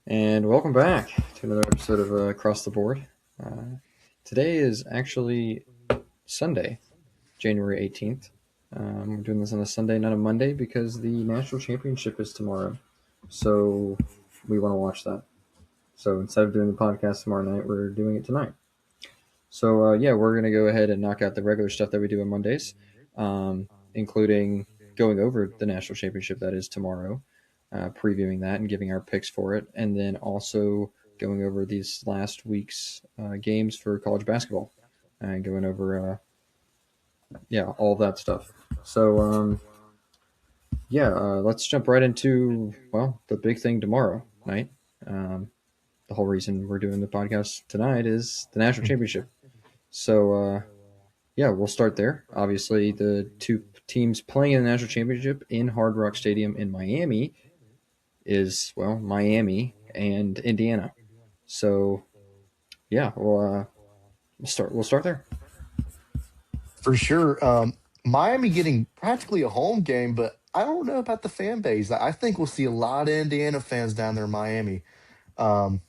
And welcome back to another episode of Across the Board. Uh, Today is actually Sunday, January 18th. We're doing this on a Sunday, not a Monday, because the national championship is tomorrow. So we want to watch that. So instead of doing the podcast tomorrow night, we're doing it tonight. So, yeah, we're going to go ahead and knock out the regular stuff that we do on Mondays, including going over the national championship that is tomorrow, previewing that and giving our picks for it, and then also going over these last week's games for college basketball and going over, yeah, all of that stuff. So, yeah, let's jump right into, well, the big thing tomorrow night. Um, the whole reason we're doing the podcast tonight is the national championship. So, yeah, we'll start there. Obviously, the two teams playing in the national championship in Hard Rock Stadium in Miami is, well, Miami and Indiana. So, yeah, we'll start there. For sure. Miami getting practically a home game, but I don't know about the fan base. I think we'll see a lot of Indiana fans down there in Miami. Um,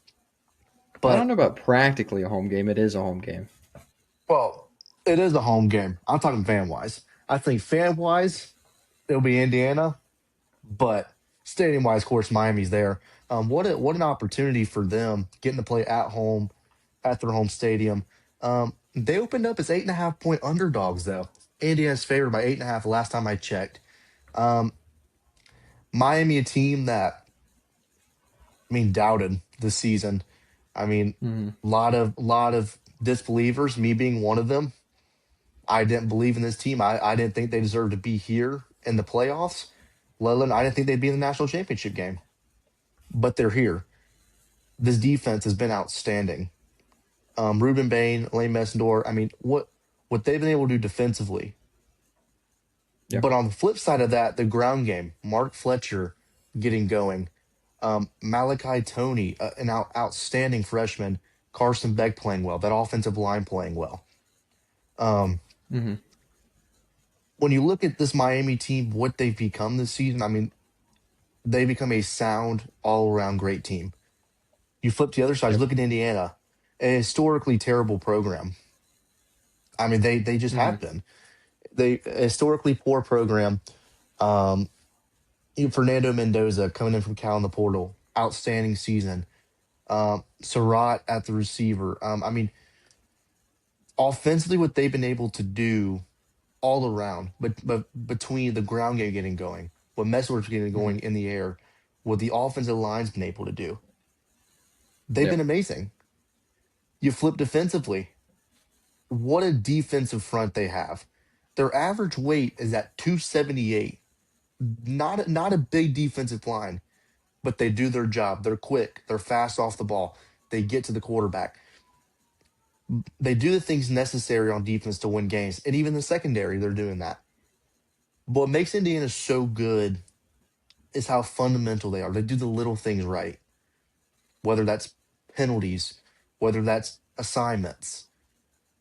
I don't but know about practically a home game. It is a home game. well, it is a home game. I'm talking fan wise. I think fan wise, it'll be Indiana, but stadium wise, of course, Miami's there. What an opportunity for them getting to play at home at their home stadium. They opened up as 8.5 point underdogs though. Indiana's favored by 8.5 last time I checked. Um, Miami, a team that doubted this season. I mean, Mm-hmm. lot of disbelievers, me being one of them. I didn't believe in this team. I didn't think they deserved to be here in the playoffs. Let alone I didn't think they'd be in the national championship game. But they're here. This defense has been outstanding. Ruben Bain, Lane Messendor. I mean, what they've been able to do defensively. Yeah. But on the flip side of that, the ground game, Mark Fletcher getting going. Malachi Tony, an outstanding freshman. Carson Beck playing well. That offensive line playing well. Um, Mm-hmm. when you look at this Miami team, what they've become this season, I mean, they become a sound, all around great team. You flip to the other side, you Yep. look at Indiana, a historically terrible program. I mean, they just Mm-hmm. have been. They a historically poor program. Um, Fernando Mendoza coming in from Cal in the portal, outstanding season. Surratt at the receiver. I mean, offensively, what they've been able to do all around, but between the ground game getting going, what Mesler's getting Mm-hmm. going in the air, what the offensive line's been able to do, they've Yeah. been amazing. You flip defensively, what a defensive front they have. Their average weight is at 278. Not a big defensive line, but they do their job. They're quick. They're fast off the ball. They get to the quarterback. They do the things necessary on defense to win games. And even the secondary, they're doing that. But what makes Indiana so good is how fundamental they are. They do the little things right, whether that's penalties, whether that's assignments.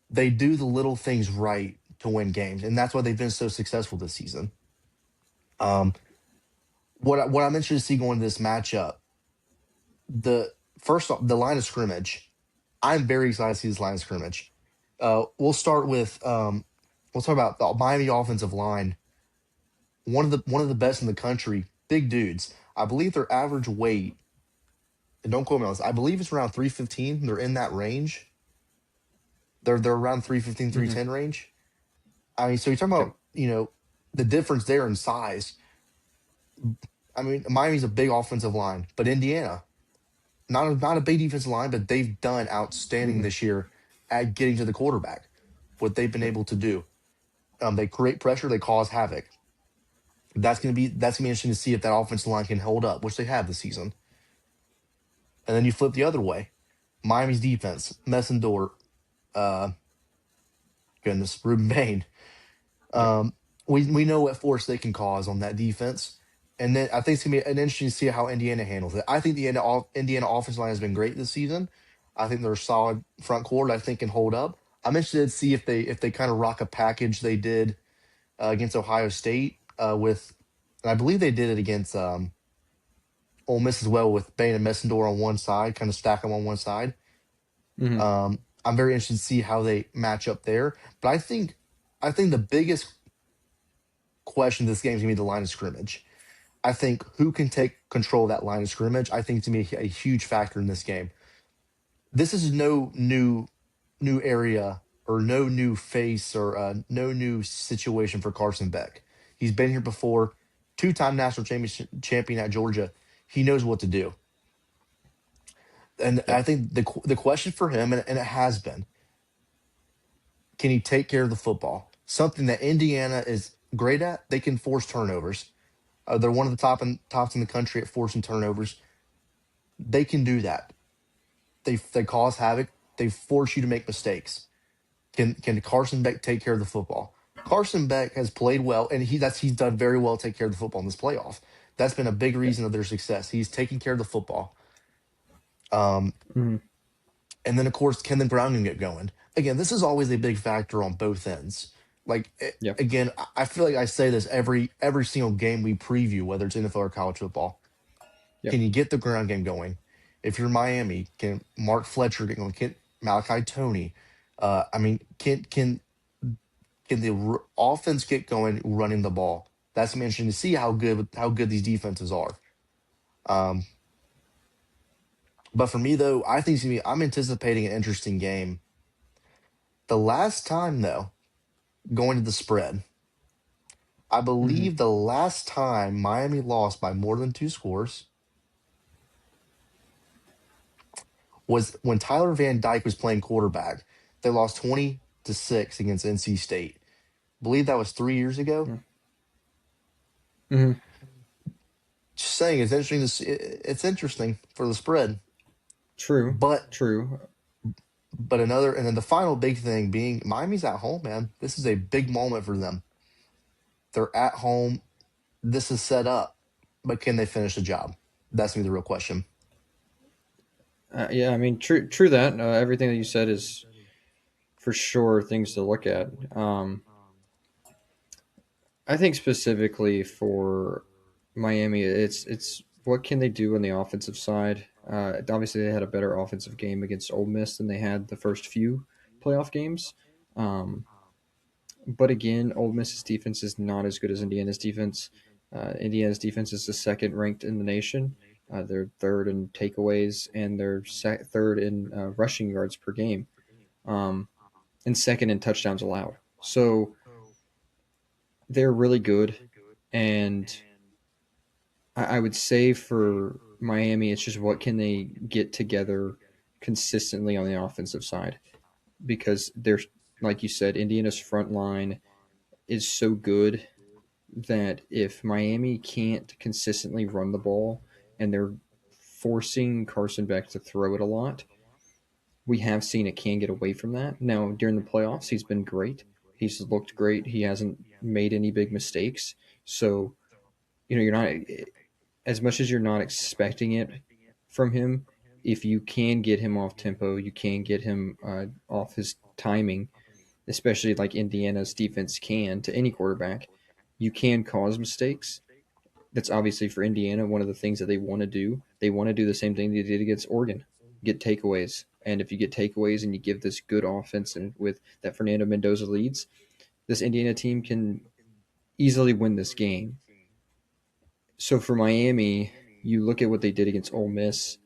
They do the little things right to win games. And that's why they've been so successful this season. Um, what I'm interested to see going to this matchup, the first off, the line of scrimmage. I'm very excited to see this line of scrimmage. We'll start with we'll talk about the Miami offensive line. One of the best in the country. Big dudes. I believe their average weight. And don't quote me on this. I believe it's around 315. They're in that range. They're around 315, three Mm-hmm. ten range. I mean, so you're talking Yep. about the difference there in size. I mean, Miami's a big offensive line, but Indiana not a big defensive line, but they've done outstanding Mm-hmm. this year at getting to the quarterback. What they've been Yep. able to do. They create pressure. They cause havoc. That's gonna be interesting to see if that offensive line can hold up, which they have this season. And then you flip the other way. Miami's defense, Messendor, uh, goodness, Ruben Bain. Yep. Um, we know what force they can cause on that defense. And then I think it's gonna be an interesting to see how Indiana handles it. I think the Indiana offensive line has been great this season. I think they're a solid front court. I think can hold up. I'm interested to see if they kind of rock a package they did against Ohio State with, and I believe they did it against Ole Miss as well with Bain and Messendor on one side, kind of stack them on one side. Hmm. I'm very interested to see how they match up there. But I think the biggest question this game is gonna be the line of scrimmage. I think who can take control of that line of scrimmage. I think to me a huge factor in this game. This is no new area or no new face or no new situation for Carson Beck. He's been here before, two-time national champion at Georgia. He knows what to do. And Yep. I think the question for him, and it has been, can he take care of the football? Something that Indiana is great at. They can force turnovers. They're one of the tops in the country at forcing turnovers. They can do that. They cause havoc. They force you to make mistakes. Can Carson Beck take care of the football? Carson Beck has played well, and he's done very well to take care of the football in this playoff. That's been a big Yep. reason of their success. He's taking care of the football. Um, Hmm. and then of course, can the ground game get going? Again, this is always a big factor on both ends. Like Yep. again, I feel like I say this every single game we preview, whether it's NFL or college football. Yep. Can you get the ground game going? If you're Miami, can Mark Fletcher get going? Can Malachi Tony? I mean, can the offense get going running the ball? That's gonna be interesting to see how good these defenses are. Um, but for me though, I think I'm anticipating an interesting game. The last time though, going to the spread, I Hmm. believe the last time Miami lost by more than two scores was when Tyler Van Dyke was playing quarterback. They lost 20-6 against NC State. Believe that was 3 years ago. Hmm. Just saying, it's interesting it's interesting for the spread. True. But True. another, and then the final big thing being Miami's at home, man. This is a big moment for them. They're at home. This is set up, but can they finish the job? That's gonna be the real question. Yeah, I mean, true. True that everything that you said is for sure things to look at. I think specifically for Miami, it's what can they do on the offensive side. Obviously, they had a better offensive game against Ole Miss than they had the first few playoff games. Um, but again, Ole Miss's defense is not as good as Indiana's defense. Indiana's defense is the second ranked in the nation. They're third in takeaways and they're third in rushing yards per game, um, and second in touchdowns allowed. So they're really good, and I would say for Miami, it's just what can they get together consistently on the offensive side because they're like you said, Indiana's front line is so good that if Miami can't consistently run the ball and they're forcing Carson Beck to throw it a lot, we have seen it can get away from that. Now, during the playoffs, he's been great. He's looked great. He hasn't made any big mistakes. So, you're not, as much as you're not expecting it from him, if you can get him off tempo, you can get him off his timing, especially like Indiana's defense can to any quarterback, you can cause mistakes. That's obviously for Indiana one of the things that they want to do. They want to do the same thing they did against Oregon, get takeaways. And if you get takeaways and you give this good offense and with that Fernando Mendoza leads, this Indiana team can easily win this game. So for Miami, you look at what they did against Ole Miss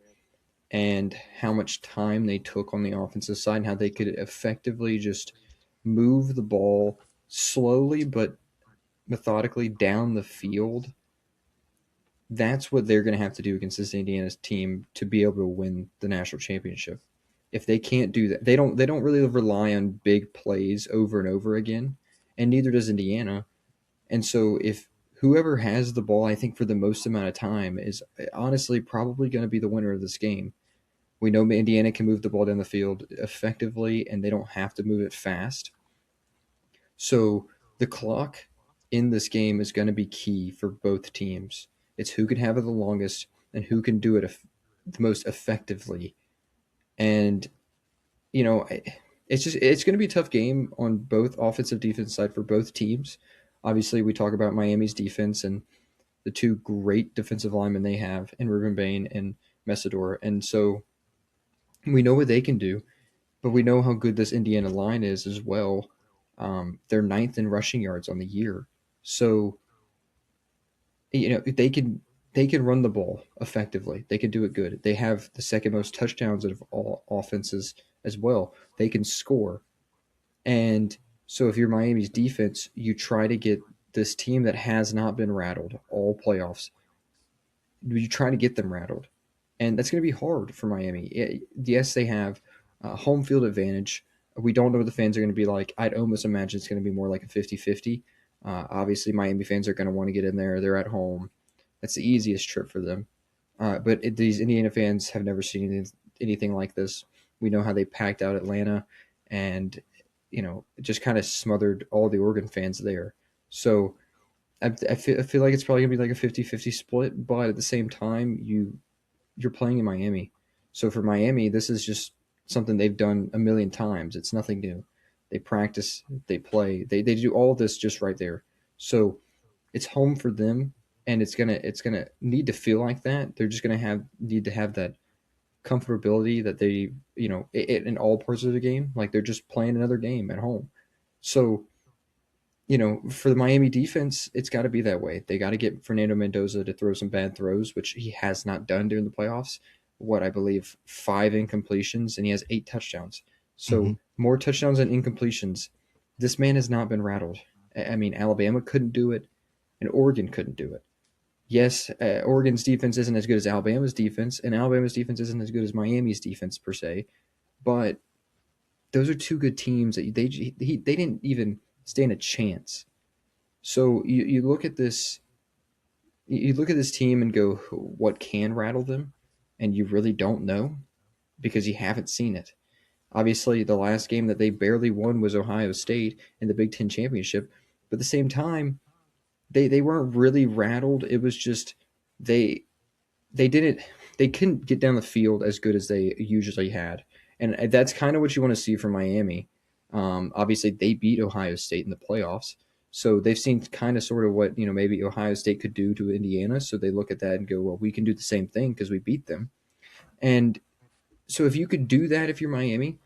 and how much time they took on the offensive side and how they could effectively just move the ball slowly but methodically down the field. That's what they're going to have to do against this Indiana's team to be able to win the national championship. If they can't do that, they don't really rely on big plays over and over again, and neither does Indiana. And so if whoever has the ball, I think for the most amount of time is honestly probably going to be the winner of this game. We know Indiana can move the ball down the field effectively, and they don't have to move it fast. So the clock in this game is going to be key for both teams. It's who can have it the longest and who can do it the most effectively. And it's going to be a tough game on both offensive defense side for both teams. Obviously, we talk about Miami's defense, and the two great defensive linemen they have in Ruben Bain and Messidor. And so we know what they can do, but we know how good this Indiana line is as well. They're ninth in rushing yards on the year. So, they can run the ball effectively. They can do it good. They have the second most touchdowns of all offenses as well. They can score. And so if you're Miami's defense, you try to get this team that has not been rattled all playoffs. You try to get them rattled. And that's going to be hard for Miami. Yes, they have home field advantage. We don't know what the fans are going to be like. I'd almost imagine it's going to be more like a 50-50. Obviously, Miami fans are going to want to get in there. They're at home. That's the easiest trip for them. But these Indiana fans have never seen anything like this. We know how they packed out Atlanta and, just kind of smothered all the Oregon fans there. So I feel like it's probably going to be like a 50-50 split, but at the same time, you're playing in Miami. So for Miami, this is just something they've done a million times. It's nothing new. They practice, they play, they do all of this just right there. So it's home for them, and it's gonna need to feel like that. They're just gonna need to have that comfortability that they in all parts of the game, like they're just playing another game at home. So for the Miami defense, it's got to be that way. They got to get Fernando Mendoza to throw some bad throws, which he has not done during the playoffs. What I believe, 5 incompletions, and he has 8 touchdowns. Hmm. So more touchdowns than incompletions. This man has not been rattled. I mean, Alabama couldn't do it, and Oregon couldn't do it. Yes, Oregon's defense isn't as good as Alabama's defense, and Alabama's defense isn't as good as Miami's defense per se. But those are two good teams that they didn't even stand a chance. So you look at this team and go, what can rattle them? And you really don't know because you haven't seen it. Obviously, the last game that they barely won was Ohio State in the Big Ten championship. But at the same time, they weren't really rattled. It was just they they didn't they couldn't get down the field as good as they usually had, and that's kind of what you want to see from Miami. Obviously, they beat Ohio State in the playoffs, so they've seen kind of sort of what maybe Ohio State could do to Indiana. So they look at that and go, well, we can do the same thing because we beat them. And so if you could do that, if you're Miami,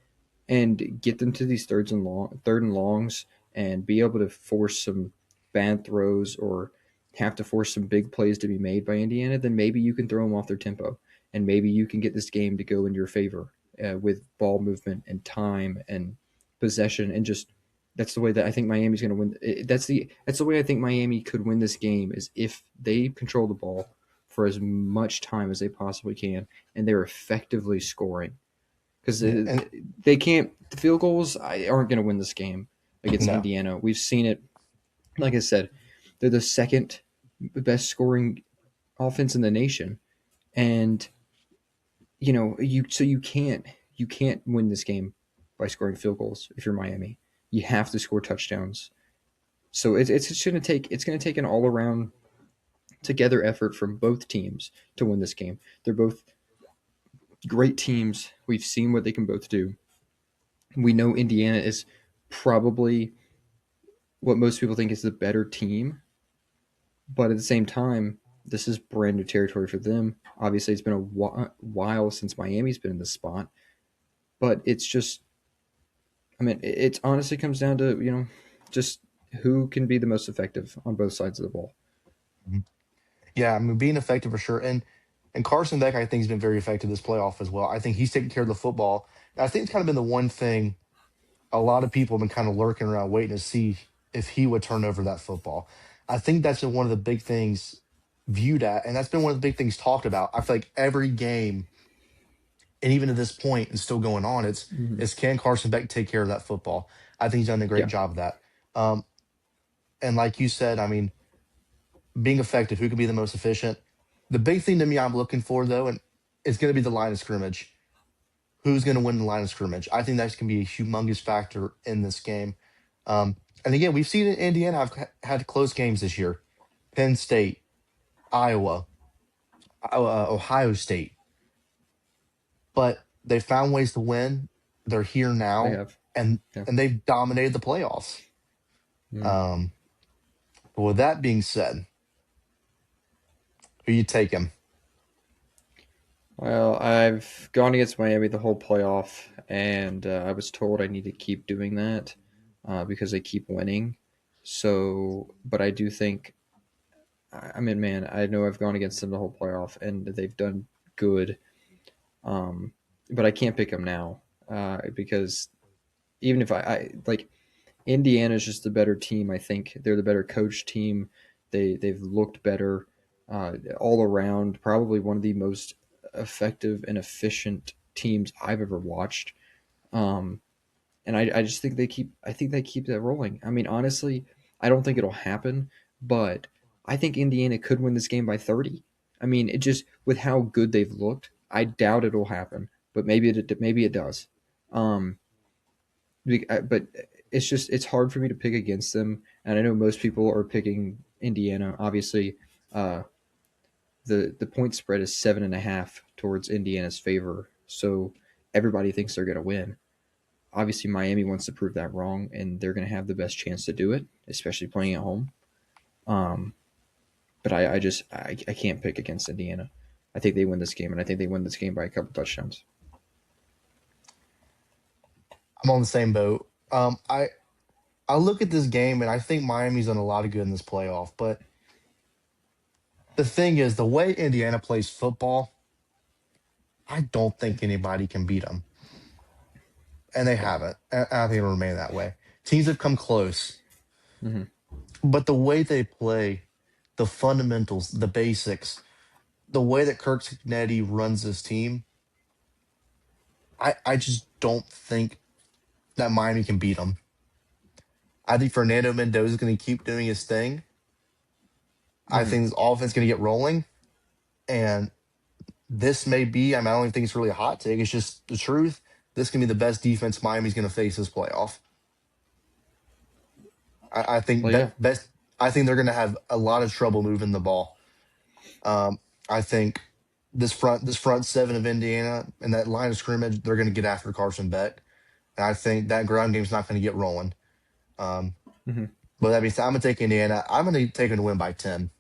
and get them to these third and longs, and be able to force some bad throws or have to force some big plays to be made by Indiana, then maybe you can throw them off their tempo, and maybe you can get this game to go in your favor with ball movement and time and possession, and just that's the way that I think Miami's going to win. That's the way I think Miami could win this game is if they control the ball for as much time as they possibly can, and they're effectively scoring because Yeah, and they can't. The field goals aren't going to win this game against no, Indiana. We've seen it. Like I said, they're the second best scoring offense in the nation, and you can't win this game by scoring field goals if you're Miami. You have to score touchdowns. So it's going to take an all around together effort from both teams to win this game. They're both great teams. We've seen what they can both do. We know Indiana is probably what most people think is the better team. But at the same time, this is brand new territory for them. Obviously, it's been a while since Miami's been in this spot. But it's just, I mean, it honestly comes down to, just who can be the most effective on both sides of the ball. mhm. Yeah, I mean, being effective for sure, and Carson Beck, I think, has been very effective this playoff as well. I think he's taking care of the football. And I think it's kind of been the one thing a lot of people have been kind of lurking around, waiting to see if he would turn over that football. I think that's been one of the big things viewed at, and that's been one of the big things talked about. I feel like every game, and even at this point, and still going on, Mm-hmm. it's can Carson Beck take care of that football? I think he's done a great Yeah, job of that. Um, and like you said, I mean, being effective, who can be the most efficient? The big thing to me I'm looking for though, and it's going to be the line of scrimmage. Who's going to win the line of scrimmage? I think that's going to be a humongous factor in this game. And again, we've seen Indiana have had close games this year. Penn State, Iowa, Ohio State, but they found ways to win. They're here they now, have. and Yeah. and they've dominated the playoffs. Mm. Um, but with that being said, Who you taking? Well, I've gone against Miami the whole playoff, and I was told I need to keep doing that because they keep winning. So, but I do think, I mean, man, I know I've gone against them the whole playoff, and they've done good. Um, but I can't pick them now because even if I like Indiana's just the better team. I think they're the better coach team. They've looked better all around. Probably one of the most effective and efficient teams I've ever watched. Um, and I just think they keep. I think they keep that rolling. I mean, honestly, I don't think it'll happen, but I think Indiana could win this game by 30. I mean, it just with how good they've looked. I doubt it'll happen, but maybe it does. Um, but it's hard for me to pick against them, and I know most people are picking Indiana. Obviously, uh, the point spread is 7.5 towards Indiana's favor, so everybody thinks they're going to win. Obviously, Miami wants to prove that wrong, and they're going to have the best chance to do it, especially playing at home. Um, but I can't pick against Indiana. I think they win this game, and I think they win this game by a couple touchdowns. I'm on the same boat. I look at this game and I think Miami's done a lot of good in this playoff. But the thing is, the way Indiana plays football, I don't think anybody can beat them, and they Yeah. haven't. And I think it'll remain that way. Teams have come close, Mm-hmm. but the way they play, the fundamentals, the basics, the way that Kirk Cincinnati runs this team, I just don't think that Miami can beat them. I think Fernando Mendoza is going to keep doing his thing. I Mm-hmm. think this offense is going to get rolling, and this may be. I mean, I don't even think it's really a hot take. It's just the truth. This can be the best defense Miami's going to face this playoff. I think Well, yeah. best. I think they're going to have a lot of trouble moving the ball. Um, I think this front seven of Indiana and that line of scrimmage, they're going to get after Carson Beck, and I think that ground game's not going to get rolling. Um, Mm-hmm. but that means I'm going to take Indiana. I'm going to take them to win by 10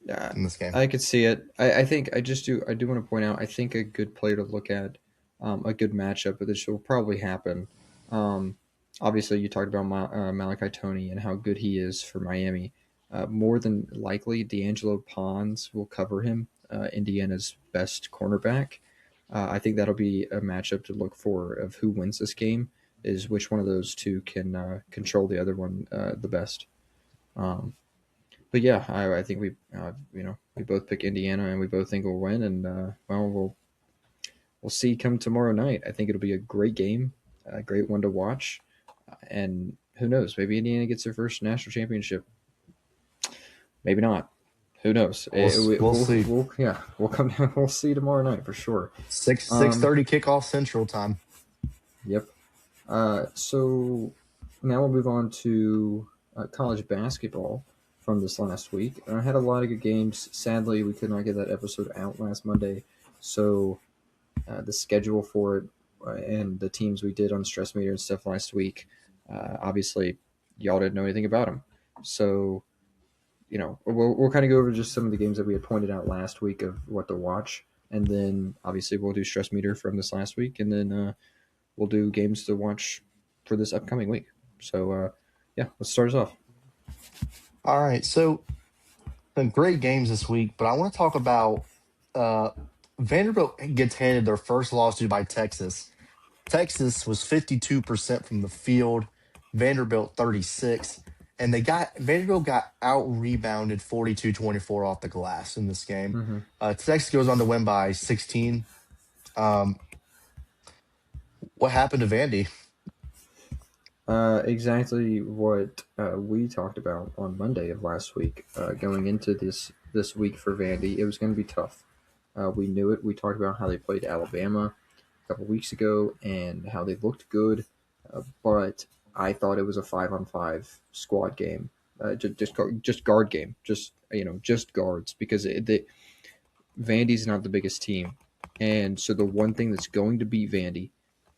Yeah, in this game. I could see it. I think I do want to point out. I think a good player to look at, a good matchup, but this will probably happen. Um, Obviously, you talked about Malachi Tony and how good he is for Miami. More than likely, D'Angelo Pons will cover him, Indiana's best cornerback. I think that'll be a matchup to look for of who wins this game. Is which one of those two can control the other one the best. Um, but yeah, I think we both pick Indiana and we both think we'll win, and well, we'll see come tomorrow night. I think it'll be a great game, a great one to watch, and who knows? Maybe Indiana gets their first national championship. Maybe not. Who knows? We'll see. We'll come down. We'll see tomorrow night for sure. Six Um, 30 kickoff Central Time. yep. So now we'll move on to college basketball from this last week. I had a lot of good games. Sadly, we could not get that episode out last Monday, so the schedule for it and the teams we did on Stress Meter and stuff last week, obviously, y'all didn't know anything about them. So, we'll kind of go over just some of the games that we had pointed out last week of what to watch. And then, obviously, we'll do Stress Meter from this last week. And then we'll do games to watch for this upcoming week. So, yeah, let's start us off. All right. So, some great games this week, but I want to talk about uh, Vanderbilt gets handed their first lawsuit by Texas. Texas was 52% from the field, Vanderbilt 36, and Vanderbilt got out rebounded 42-24 off the glass in this game. Mm-hmm. Texas goes on to win by 16. Um, what happened to Vandy? Exactly what we talked about on Monday of last week. Going into this week for Vandy, it was going to be tough. We knew it. We talked about how they played Alabama a couple weeks ago and how they looked good, but I thought it was a 5-on-5 squad game, just guard game, just guards because Vandy's not the biggest team, and so the one thing that's going to beat Vandy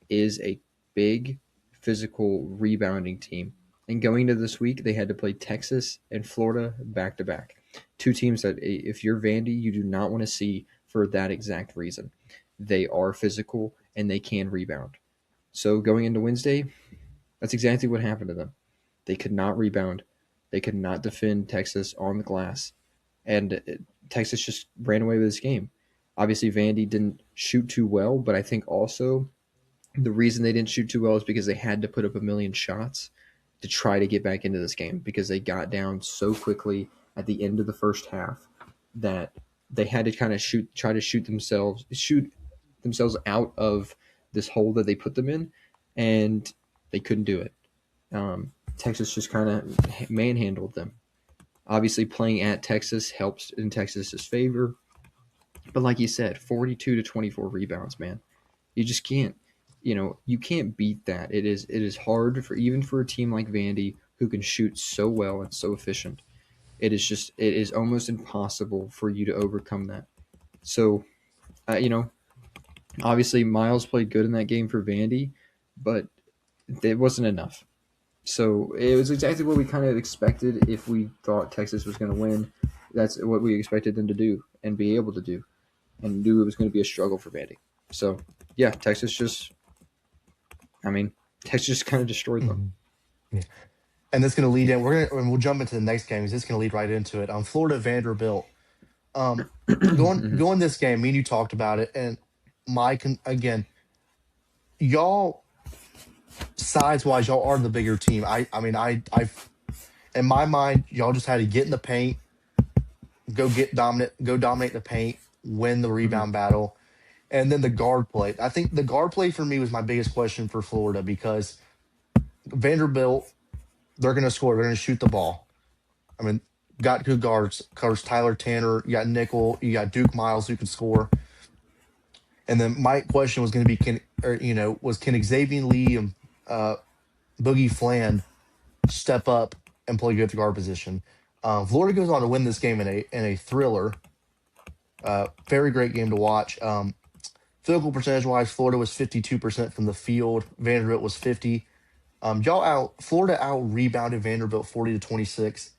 is a big physical rebounding team. And going into this week, they had to play Texas and Florida back to back. Two teams that, if you're Vandy, you do not want to see for that exact reason. They are physical and they can rebound. So going into Wednesday, that's exactly what happened to them. They could not rebound. They could not defend Texas on the glass. And Texas just ran away with this game. Obviously, Vandy didn't shoot too well, but I think also the reason they didn't shoot too well is because they had to put up a million shots to try to get back into this game because they got down so quickly at the end of the first half that they had to kind of try to shoot themselves out of this hole that they put them in, and they couldn't do it. Texas just kind of manhandled them. Obviously, playing at Texas helps in Texas's favor, but like you said, 42 to 24 rebounds, man. You just can't, you can't beat that. It is hard for even for a team like Vandy who can shoot so well and so efficient. It is almost impossible for you to overcome that. So, uh, you know, obviously Miles played good in that game for Vandy, but it wasn't enough. So it was exactly what we kind of expected if we thought Texas was going to win. That's what we expected them to do and be able to do, and knew it was going to be a struggle for Vandy. So yeah, I mean, Texas just kind of destroyed them. Mhm. Yeah. And that's going to lead in. And we'll jump into the next game. Is this going to lead right into it? Florida Vanderbilt. Um, Hmm. going this game. Me and you talked about it, and again, y'all size wise, y'all are the bigger team. I mean, I in my mind, y'all just had to get in the paint, go dominate the paint, win the Hmm. rebound battle, and then the guard play. I think the guard play for me was my biggest question for Florida because Vanderbilt, they're going to score, they're going to shoot the ball. I mean, got good guards. Covers Tyler Tanner. You got Nickel. You got Duke Miles who can score. And then my question was going to be, can Xavier Lee and uh, Boogie Flan step up and play good at the guard position? Florida goes on to win this game in a thriller. Very great game to watch. Field goal percentage wise, Florida was 52% from the field. Vanderbilt was 50. Florida out rebounded Vanderbilt 40-26.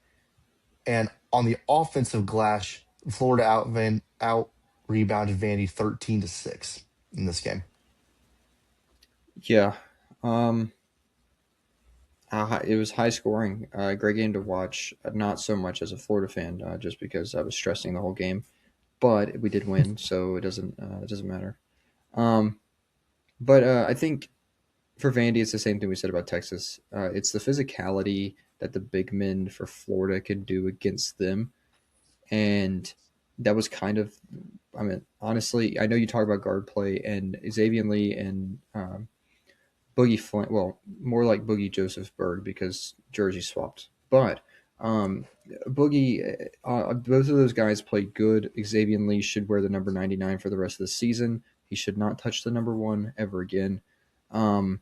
And on the offensive glass, Florida out rebounded Vandy 13-6 in this game. Yeah, um, it was high scoring. Great game to watch. Not so much as a Florida fan, just because I was stressing the whole game. But we did win, so it doesn't matter. Um, but I think for Vandy, it's the same thing we said about Texas. It's the physicality that the big men for Florida can do against them, and that was kind of. I mean, honestly, I know you talk about guard play and Xavier Lee and Boogie Flint. Well, more like Boogie Joseph Bird because jersey swapped. But um, Boogie, both of those guys played good. Xavier Lee should wear the number 99 for the rest of the season. He should not touch the number one ever again. Um,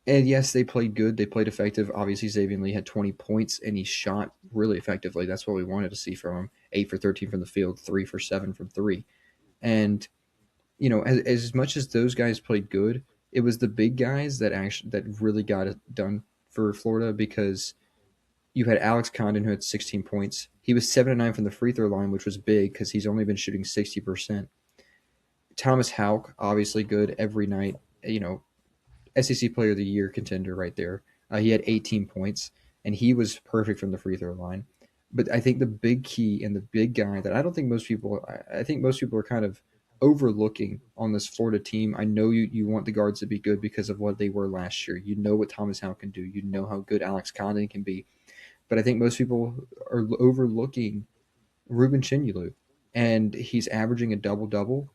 and yes, they played good. They played effective. Obviously, Xavier Lee had 20 points and he shot really effectively. That's what we wanted to see from him. 8 for 13 from the field, 3 for 7 from three. And as much as those guys played good, it was the big guys that really got it done for Florida because you had Alex Condon who had 16 points. He was 7 of 9 from the free throw line, which was big because he's only been shooting 60%. Thomas Houck, obviously good every night. SEC Player of the Year contender right there. He had 18 points and he was perfect from the free throw line. But I think the big key and the big guy that I don't think most people, I think most people are kind of overlooking on this Florida team. I know you want the guards to be good because of what they were last year. You know what Thomas Howe can do. You know how good Alex Condon can be. But I think most people are overlooking Ruben Chinulu, and he's averaging a double double.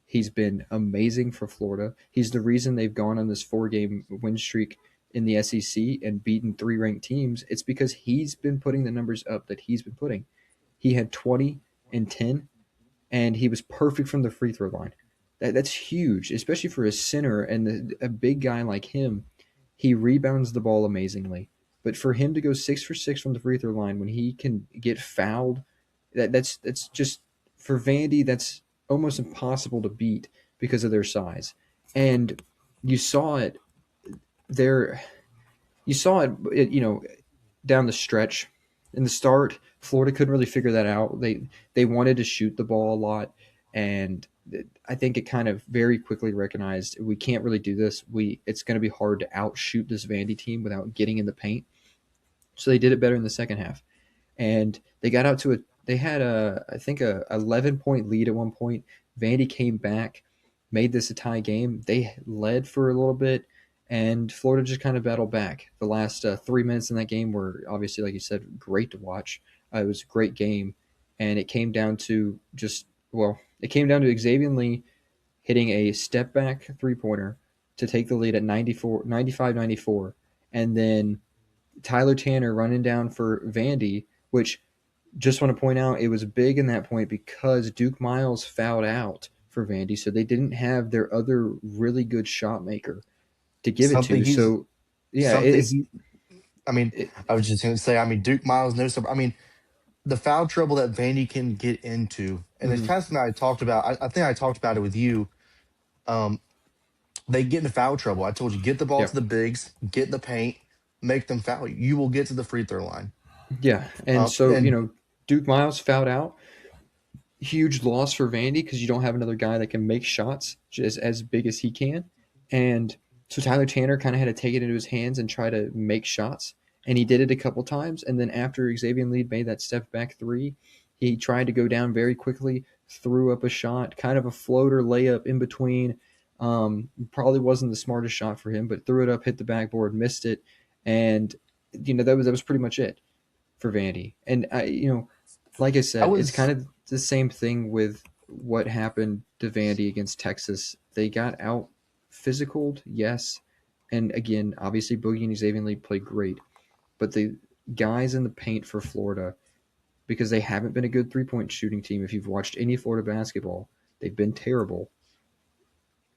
He's been amazing for Florida. He's the reason they've gone on this 4 game win streak in the SEC and beaten 3 ranked teams. It's because he's been putting the numbers up that he's been putting. He had 20 and 10, and he was perfect from the free throw line. That's huge, especially for a center and a big guy like him. He rebounds the ball amazingly, but for him to go 6 for 6 from the free throw line when he can get fouled, that's just for Vandy. That's almost impossible to beat because of their size. And you saw it there. You saw it, down the stretch. In the start, Florida couldn't really figure that out. They wanted to shoot the ball a lot, and I think it kind of very quickly recognized we can't really do this. It's going to be hard to outshoot this Vandy team without getting in the paint. So they did it better in the second half, and they got out to a. They had a I think a 11-point lead at one point. Vandy came back, made this a tie game. They led for a little bit, and Florida just kind of battled back. The last 3 minutes in that game were obviously, like you said, great to watch. It was a great game, and it came down to it came down to Xavier Lee hitting a step back 3-pointer to take the lead at 95-94, and then Tyler Tanner running down for Vandy, which just want to point out it was big in that point because Duke Miles fouled out for Vandy, so they didn't have their other really good shot maker to give it Something to. he's So yeah, something he. I mean, it I was just going to say. I mean, Duke Miles knows. I mean, the foul trouble that Vandy can get into, and it's mhm, kind of something I talked about. I think I talked about it with you. Um, they get into foul trouble. I told you, get the ball yeah, to the bigs, get in the paint, make them foul you. You will get to the free throw line. yeah, and so And Duke Miles fouled out. Huge loss for Vandy because you don't have another guy that can make shots just as big as he can. And so Tyler Tanner kind of had to take it into his hands and try to make shots. And he did it a couple times. And then after Xavier Lead made that step back three, he tried to go down very quickly, threw up a shot, kind of a floater layup in between. Probably wasn't the smartest shot for him, but threw it up, hit the backboard, missed it. And, that was pretty much it for Vandy. And, like I I said, it's kind was of the same thing with what happened to Vandy against Texas. They got out physicaled, yes. And again, obviously Boogie and Xavier Lee played great. But the guys in the paint for Florida, because they haven't been a good 3-point shooting team, if you've watched any Florida basketball, they've been terrible.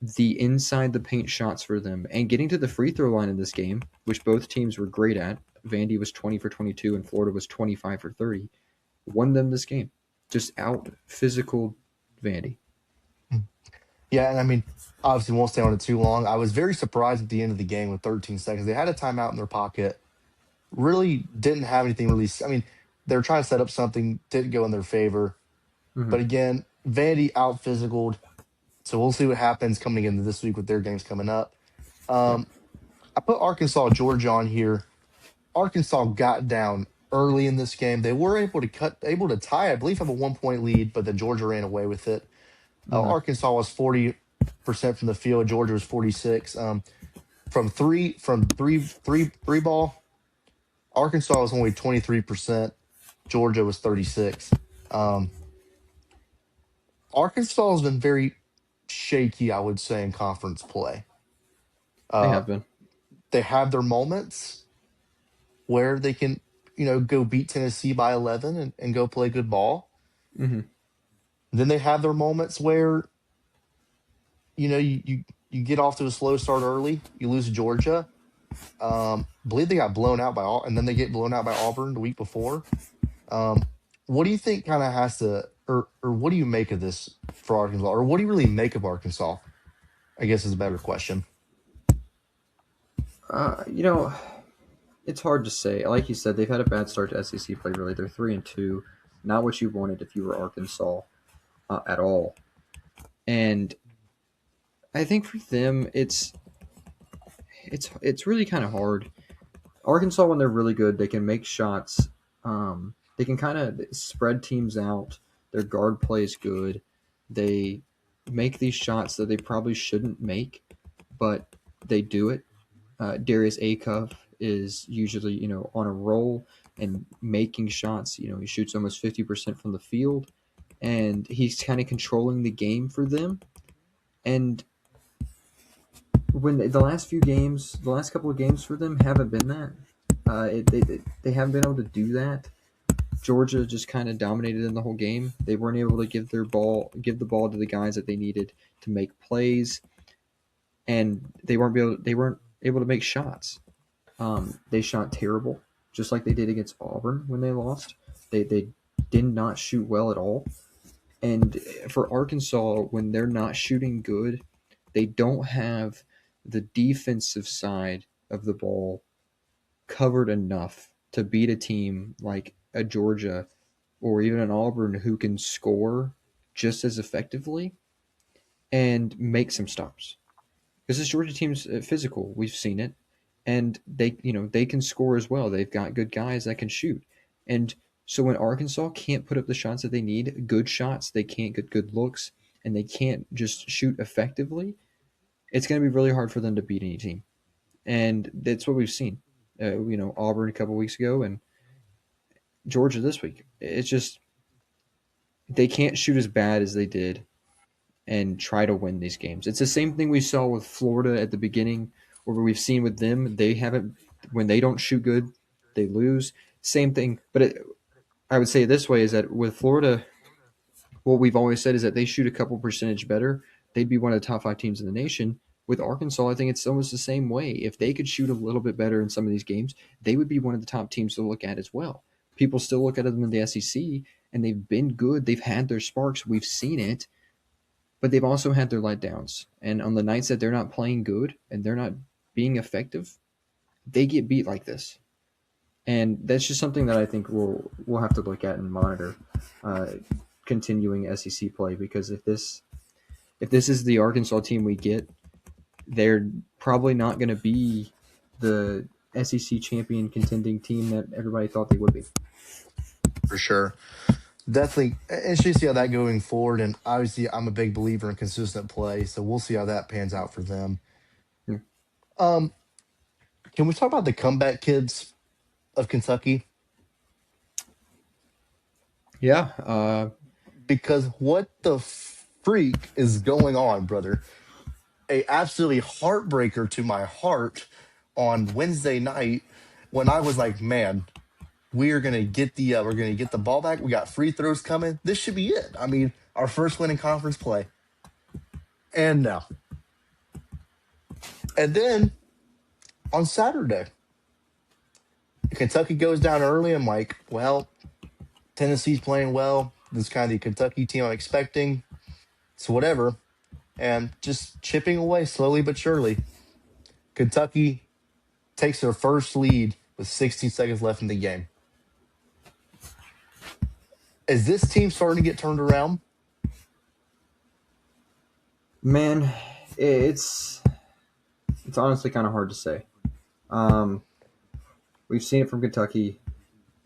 The inside the paint shots for them and getting to the free throw line in this game, which both teams were great at. Vandy was 20 for 22 and Florida was 25 for 30, won them this game. Just out physical Vandy. yeah, and I mean, obviously won't stay on it too long. I was very surprised at the end of the game with 13 seconds. They had a timeout in their pocket. Really didn't have anything really. I mean, they were trying to set up something, didn't go in their favor. Mm-hmm. But again, Vandy out physicaled. So we'll see what happens coming into this week with their games coming up. Yeah. Um, I put Arkansas, Georgia on here. Arkansas got down early in this game. They were able to tie, I believe, have a 1 point lead, but then Georgia ran away with it. Mm-hmm. Arkansas was 40% from the field. Georgia was 46. From three ball, Arkansas was only 23%. Georgia was 36. Um, Arkansas has been very shaky, I would say, in conference play. They Uh, have been. they have their moments where they can, go beat Tennessee by 11 and go play good ball. Mm-hmm. Then they have their moments where, you get off to a slow start early, you lose to Georgia. Believe they got blown out by all, and then they get blown out by Auburn the week before. Um, what do you think kind of has to, or what do you make of this for Arkansas, or what do you really make of Arkansas? I guess is a better question. Uh, you know, it's hard to say. Like you said, they've had a bad start to SEC play. Really, they're 3-2, not what you wanted if you were Arkansas at all. And I think for them, it's really kind of hard. Arkansas, when they're really good, they can make shots. They can kind of spread teams out. Their guard play is good. They make these shots that they probably shouldn't make, but they do it. Darius Acuff is usually on a roll and making shots. He shoots almost 50% from the field, and he's kind of controlling the game for them. And when the last couple of games for them haven't been that. They haven't been able to do that. Georgia just kind of dominated in the whole game. They weren't able to give the ball to the guys that they needed to make plays, and they weren't able to make shots. They shot terrible, just like they did against Auburn when they lost. They did not shoot well at all. And for Arkansas, when they're not shooting good, they don't have the defensive side of the ball covered enough to beat a team like a Georgia or even an Auburn who can score just as effectively and make some stops. Because this Georgia team's physical, we've seen it, and they can score as well. They've got good guys that can shoot, and so when Arkansas can't put up the shots that they need, good shots, they can't get good looks, and they can't just shoot effectively. It's going to be really hard for them to beat any team, and that's what we've seen. Auburn a couple weeks ago and Georgia this week. It's just they can't shoot as bad as they did and try to win these games. It's the same thing we saw with Florida at the beginning, or we've seen with them. They haven't when they don't shoot good, they lose. Same thing, but I would say it this way is that with Florida, what we've always said is that they shoot a couple percentage better. They'd be one of the top 5 teams in the nation. With Arkansas, I think it's almost the same way. If they could shoot a little bit better in some of these games, they would be one of the top teams to look at as well. People still look at them in the SEC, and they've been good. They've had their sparks. We've seen it, but they've also had their letdowns. And on the nights that they're not playing good and they're not being effective, they get beat like this. And that's just something that I think we'll have to look at and monitor uh, continuing SEC play, because if this is the Arkansas team we get, they're probably not going to be the SEC champion contending team that everybody thought they would be. For sure. Definitely interesting to see how that going forward. And obviously, I'm a big believer in consistent play, so we'll see how that pans out for them. Hmm. Um, can we talk about the comeback kids of Kentucky? Yeah, Because what the freak is going on, brother? A absolutely heartbreaker to my heart on Wednesday night when I was like, man, we're gonna get the ball back. We got free throws coming. This should be it. I mean, our first win in conference play. And no. And then on Saturday, Kentucky goes down early. I'm like, well, Tennessee's playing well. This is kind of the Kentucky team I'm expecting. So whatever. And just chipping away slowly but surely. Kentucky takes their first lead with 16 seconds left in the game. Is this team starting to get turned around? man, it's honestly kind of hard to say. Um, we've seen it from Kentucky.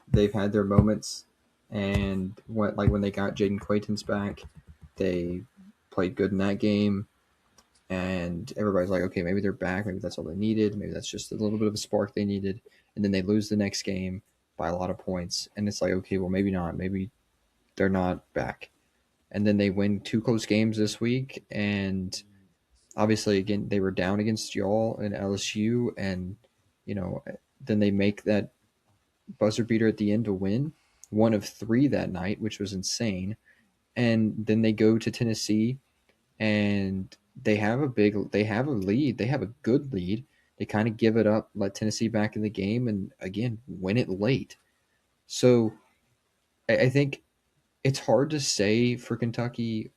They've had their moments, and when they got Jaden Quayton's back, they played good in that game, and everybody's like, okay, maybe they're back. Maybe that's all they needed. Maybe that's just a little bit of a spark they needed. And then they lose the next game by a lot of points, and it's like, okay, well, maybe not. Maybe they're not back. And then they win 2 close games this week, and obviously, again, they were down against y'all and LSU, and you know, then they make that buzzer beater at the end to win, 1 of 3 that night, which was insane. And then they go to Tennessee and they have a lead. They have a good lead. They kind of give it up, let Tennessee back in the game, and again, win it late. So I think it's hard to say for Kentucky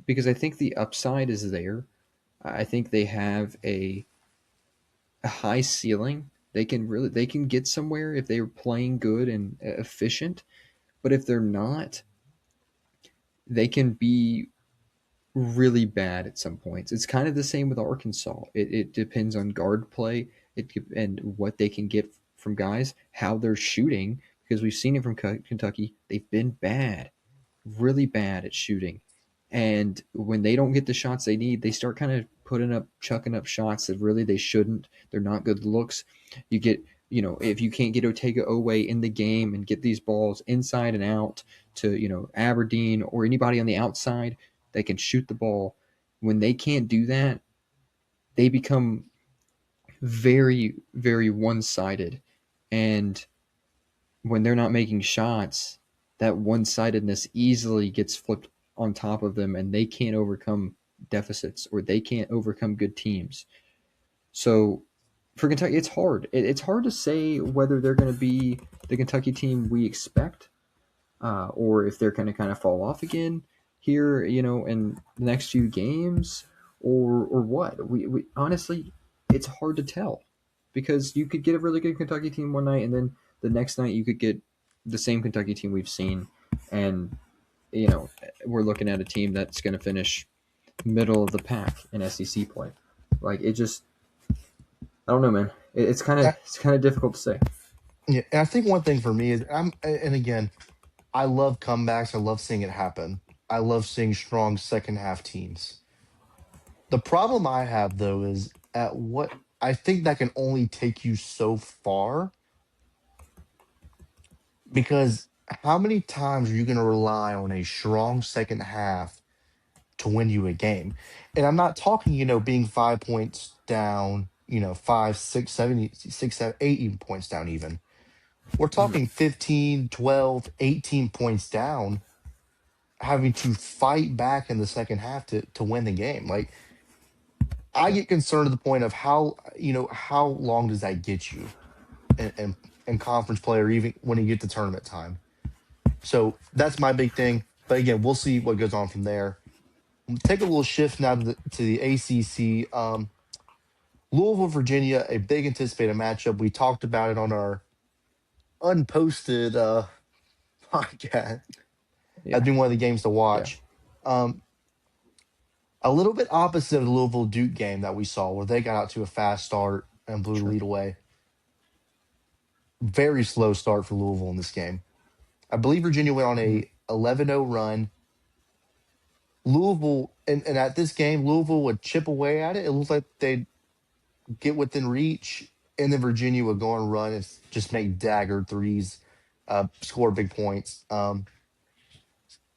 because I think the upside is there. I think they have a high ceiling. They can get somewhere if they're playing good and efficient. But if they're not, they can be really bad at some points. It's kind of the same with Arkansas. It depends on guard play and what they can get from guys, how they're shooting, because we've seen it from Kentucky. They've been bad, really bad at shooting. And when they don't get the shots they need, they start kind of chucking up shots that really they shouldn't. They're not good looks. You get, if you can't get Otega Owe in the game and get these balls inside and out to, Aberdeen or anybody on the outside that can shoot the ball, when they can't do that, they become very, very one sided. And when they're not making shots, that one sidedness easily gets flipped on top of them and they can't overcome deficits or they can't overcome good teams. So for Kentucky, it's hard. It's hard to say whether they're going to be the Kentucky team we expect or if they're going to kind of fall off again here, in the next few games or what. We honestly, it's hard to tell because you could get a really good Kentucky team one night and then the next night you could get the same Kentucky team we've seen, and you know we're looking at a team that's going to finish middle of the pack in SEC play. Like it just, I don't know, man. It's kind of difficult to say. Yeah, and I think one thing for me is and again, I love comebacks. I love seeing it happen. I love seeing strong second half teams. The problem I have though is at what I think that can only take you so far because how many times are you going to rely on a strong second half to win you a game? And I'm not talking, being 5 points down, five, six, seven, six, seven, 8 points down even. We're talking 15, 12, 18 points down, having to fight back in the second half to win the game. Like I Yeah, get concerned to the point of how long does that get you in conference play or even when you get to tournament time. So that's my big thing. But again, we'll see what goes on from there. Take a little shift now to the ACC. Louisville, Virginia, a big anticipated matchup. We talked about it on our unposted podcast. Has yeah, been one of the games to yeah. watch. Um, a little bit opposite of the Louisville Duke game that we saw, where they got out to a fast start and blew the Sure. lead away. Very slow start for Louisville in this game. I believe Virginia went on Mm-hmm. a 11-0 run. Louisville, and at this game, Louisville would chip away at it. It looked like they'd get within reach, and then Virginia would go on a run and just make dagger threes, score big points.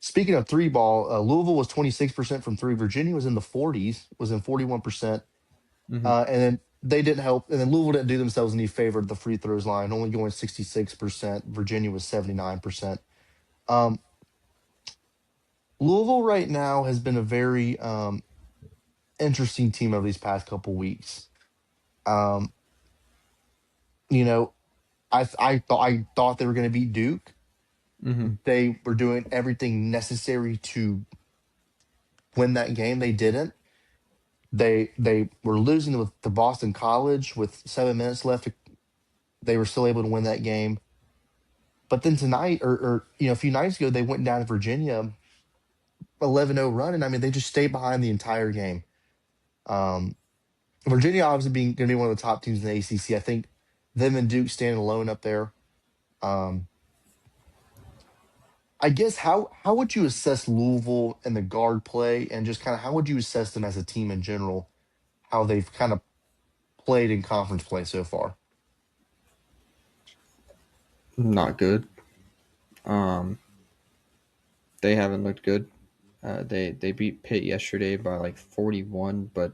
Speaking of three ball, Louisville was 26% from three. Virginia was in the 40s, was in 41%. Mm-hmm. And then they didn't help. And then Louisville didn't do themselves any favor at the free throws line, only going 66%. Virginia was 79%. Um, Louisville right now has been a very interesting team over these past couple weeks. Um, you know, I thought they were going to beat Duke. Mm-hmm. They were doing everything necessary to win that game. They didn't. They were losing with the Boston College with 7 minutes left. They were still able to win that game. But then tonight, or a few nights ago, they went down to Virginia 11-0 run, and I mean they just stayed behind the entire game. Um, Virginia obviously being going to be one of the top teams in the ACC. I think them and Duke standing alone up there. Um, I guess how would you assess Louisville and the guard play, and just kind of how would you assess them as a team in general? How they've kind of played in conference play so far? Not good. Um, they haven't looked good. They beat Pitt yesterday by like 41, but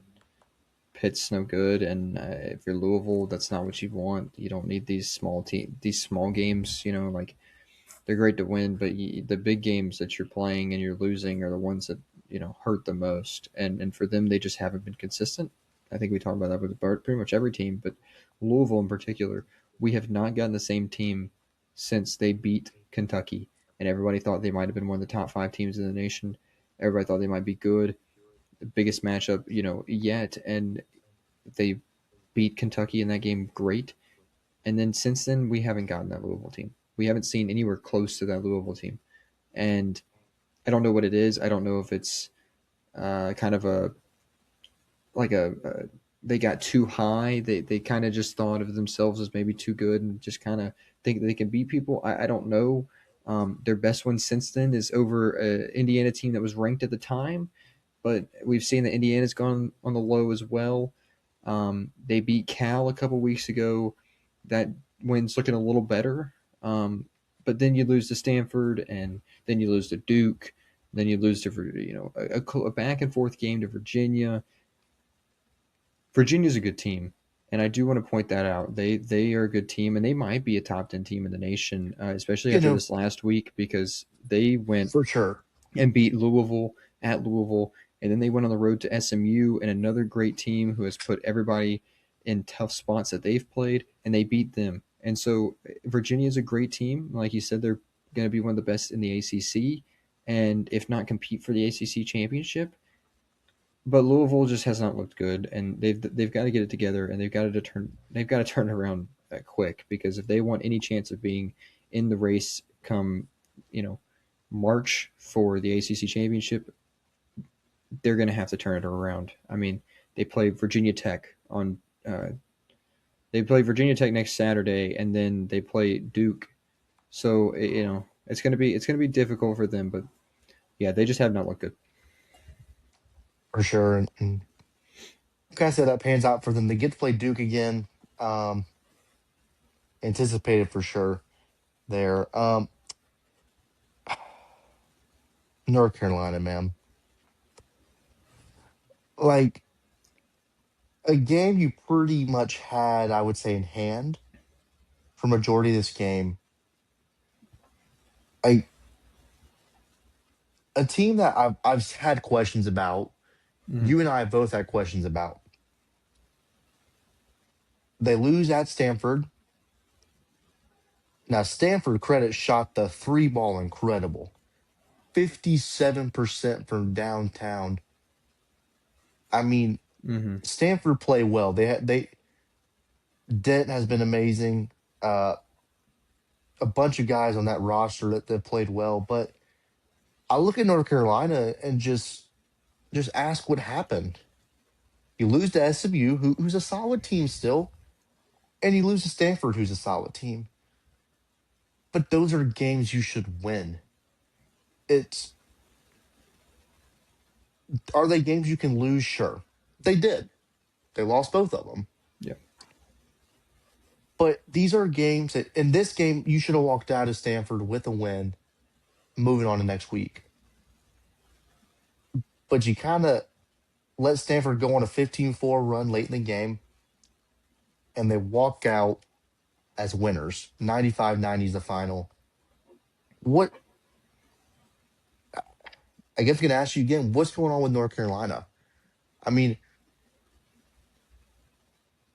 Pitt's no good. And if you're Louisville, that's not what you want. You don't need these small games. Like they're great to win, but the big games that you're playing and you're losing are the ones that hurt the most. And for them, they just haven't been consistent. I think we talked about that with pretty much every team, but Louisville in particular, we have not gotten the same team since they beat Kentucky, and everybody thought they might have been one of the top five teams in the nation. Everybody thought they might be good, the biggest matchup yet, and they beat Kentucky in that game great. And then since then, we haven't gotten that Louisville team. We haven't seen anywhere close to that Louisville team. And I don't know what it is. I don't know if it's kind of a they got too high. They kind of just thought of themselves as maybe too good and just kind of think they can beat people. I don't know. Their best one since then is over an Indiana team that was ranked at the time, but we've seen that Indiana's gone on the low as well. They beat Cal a couple weeks ago. That win's looking a little better. But then you lose to Stanford, and then you lose to Duke. Then you lose to a back and forth game to Virginia. Virginia's a good team, and I do want to point that out. They are a good team, and they might be a top 10 team in the nation, especially You after know, this last week because they went for sure. and beat Louisville at Louisville, and then they went on the road to SMU and another great team who has put everybody in tough spots that they've played, and they beat them. And so Virginia is a great team. Like you said, they're going to be one of the best in the ACC, and if not compete for the ACC championship. But Louisville just has not looked good, and they've got to get it together, and they've got to turn around quick because if they want any chance of being in the race come, you know, March for the ACC championship, they're going to have to turn it around. I mean, they play Virginia Tech on. They play Virginia Tech next Saturday, and then they play Duke. So it's gonna be difficult for them. But yeah, they just have not looked good. for sure. And like I said, that pans out for them. They get to play Duke again. Um, Anticipated for sure there. North Carolina, man. Like a game you pretty much had, I would say, in hand for majority of this game. I A team that I've had questions about. Mm-hmm. You and I both had questions about. They lose at Stanford. Now Stanford credit shot the three ball incredible. 57% from downtown. I mean, Mm-hmm. Stanford play well. They Dent has been amazing. Uh, a bunch of guys on that roster that played well, but I look at North Carolina and just ask what happened. You lose to SMU, who's a solid team still, and you lose to Stanford, who's a solid team. But those are games you should win. It's Are they games you can lose? Sure, they did. They lost both of them. Yeah. But these are games that in this game you should have walked out of Stanford with a win, moving on to next week. But you kind of let Stanford go on a 15-4 run late in the game, and they walk out as winners. 95-90 is the final. What I guess I'm going to ask you again, what's going on with North Carolina? I mean,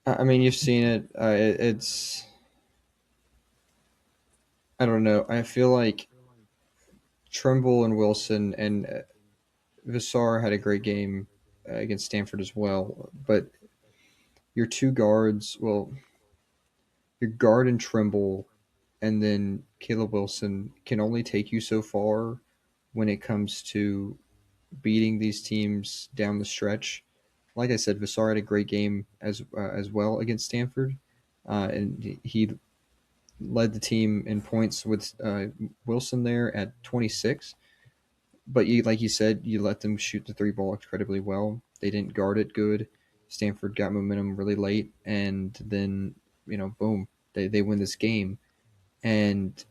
I mean, you've seen it. I don't know. I feel like Trimble and Wilson and Visar had a great game against Stanford as well. But your two guards, well, your guard and Trimble, and then Caleb Wilson can only take you so far when it comes to beating these teams down the stretch. Like I said, Visar had a great game as well against Stanford, and he led the team in points with Wilson there at 26. But like you said, you let them shoot the three ball incredibly well. They didn't guard it good. Stanford got momentum really late, and then boom, they win this game. And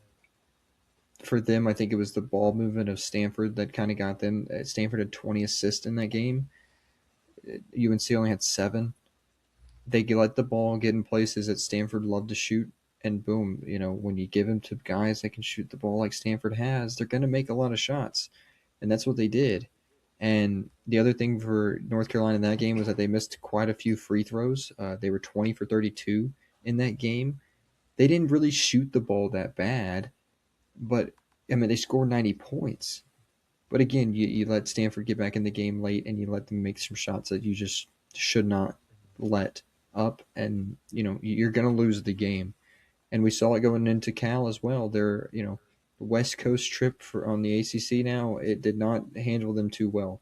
for them, I think it was the ball movement of Stanford that kind of got them. Stanford had 20 assists in that game. UNC only had 7. They let the ball get in places that Stanford loved to shoot, and boom, when you give them to guys that can shoot the ball like Stanford has, they're going to make a lot of shots, and that's what they did. And the other thing for North Carolina in that game was that they missed quite a few free throws. They were 20 for 32 in that game. They didn't really shoot the ball that bad, but I mean, they scored 90 points. But again, you let Stanford get back in the game late, and you let them make some shots that you just should not let up, and you're going to lose the game. And we saw it going into Cal as well. Their West Coast trip for on the ACC now, it did not handle them too well.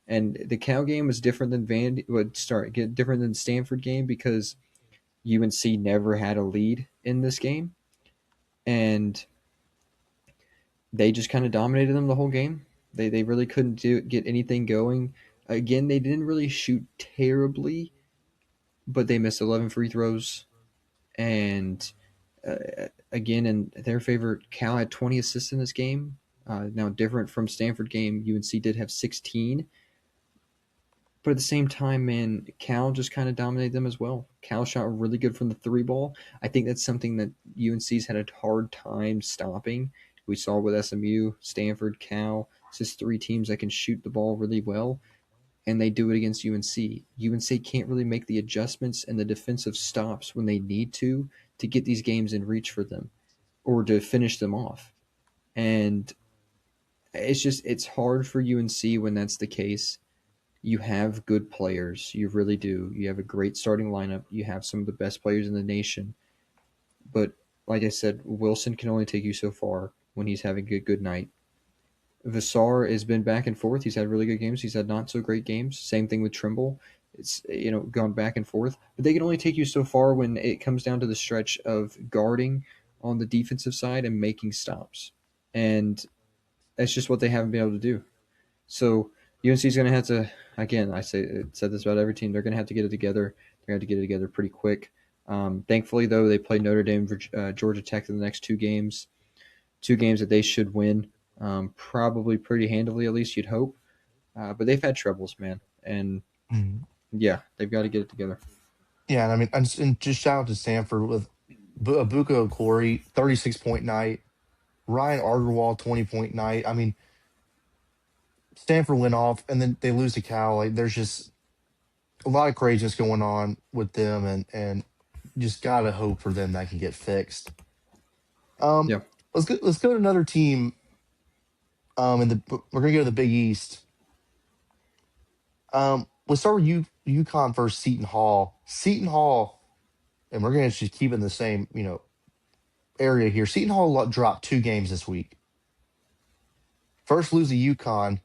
And the Cal game was different than get different than Stanford game because UNC never had a lead in this game, and they just kind of dominated them the whole game. They really couldn't get anything going. Again, they didn't really shoot terribly, but they missed 11 free throws. And again, in their favor, Cal had 20 assists in this game. Now, different from Stanford game, UNC did have 16. But at the same time, man, Cal just kind of dominated them as well. Cal shot really good from the three ball. I think that's something that UNC's had a hard time stopping. We saw with SMU, Stanford, Cal. It's just 3 teams that can shoot the ball really well, and they do it against UNC. UNC can't really make the adjustments and the defensive stops when they need to get these games in reach for them or to finish them off. And it's hard for UNC when that's the case. You have good players. You really do. You have a great starting lineup. You have some of the best players in the nation. But like I said, Wilson can only take you so far when he's having a good night. Vassar has been back and forth. He's had really good games. He's had not so great games. Same thing with Trimble. It's gone back and forth, but they can only take you so far when it comes down to the stretch of guarding on the defensive side and making stops, and that's just what they haven't been able to do. So UNC is going to have to, again, said this about every team. They're going to have to get it together. They're going to have to get it together pretty quick. Thankfully, though, they play Notre Dame, Georgia Tech in the next two games that they should win, probably pretty handily, at least you'd hope. But they've had troubles, man, and Mhm. yeah, they've got to get it together. Yeah, and I mean, and just shout out to Stanford with Abuka Okori, 36-point night. Ryan Argerwall, 20-point night. I mean, Stanford went off, and then they lose to Cal. Like, there's just a lot of craziness going on with them, and just gotta hope for them that can get fixed. Um, Yeah, let's go to another team. We're gonna go to the Big East. We'll start with UConn versus Seton Hall. Seton Hall, and we're gonna just keep it in the same area here. Seton Hall dropped 2 games this week. First lose to UConn,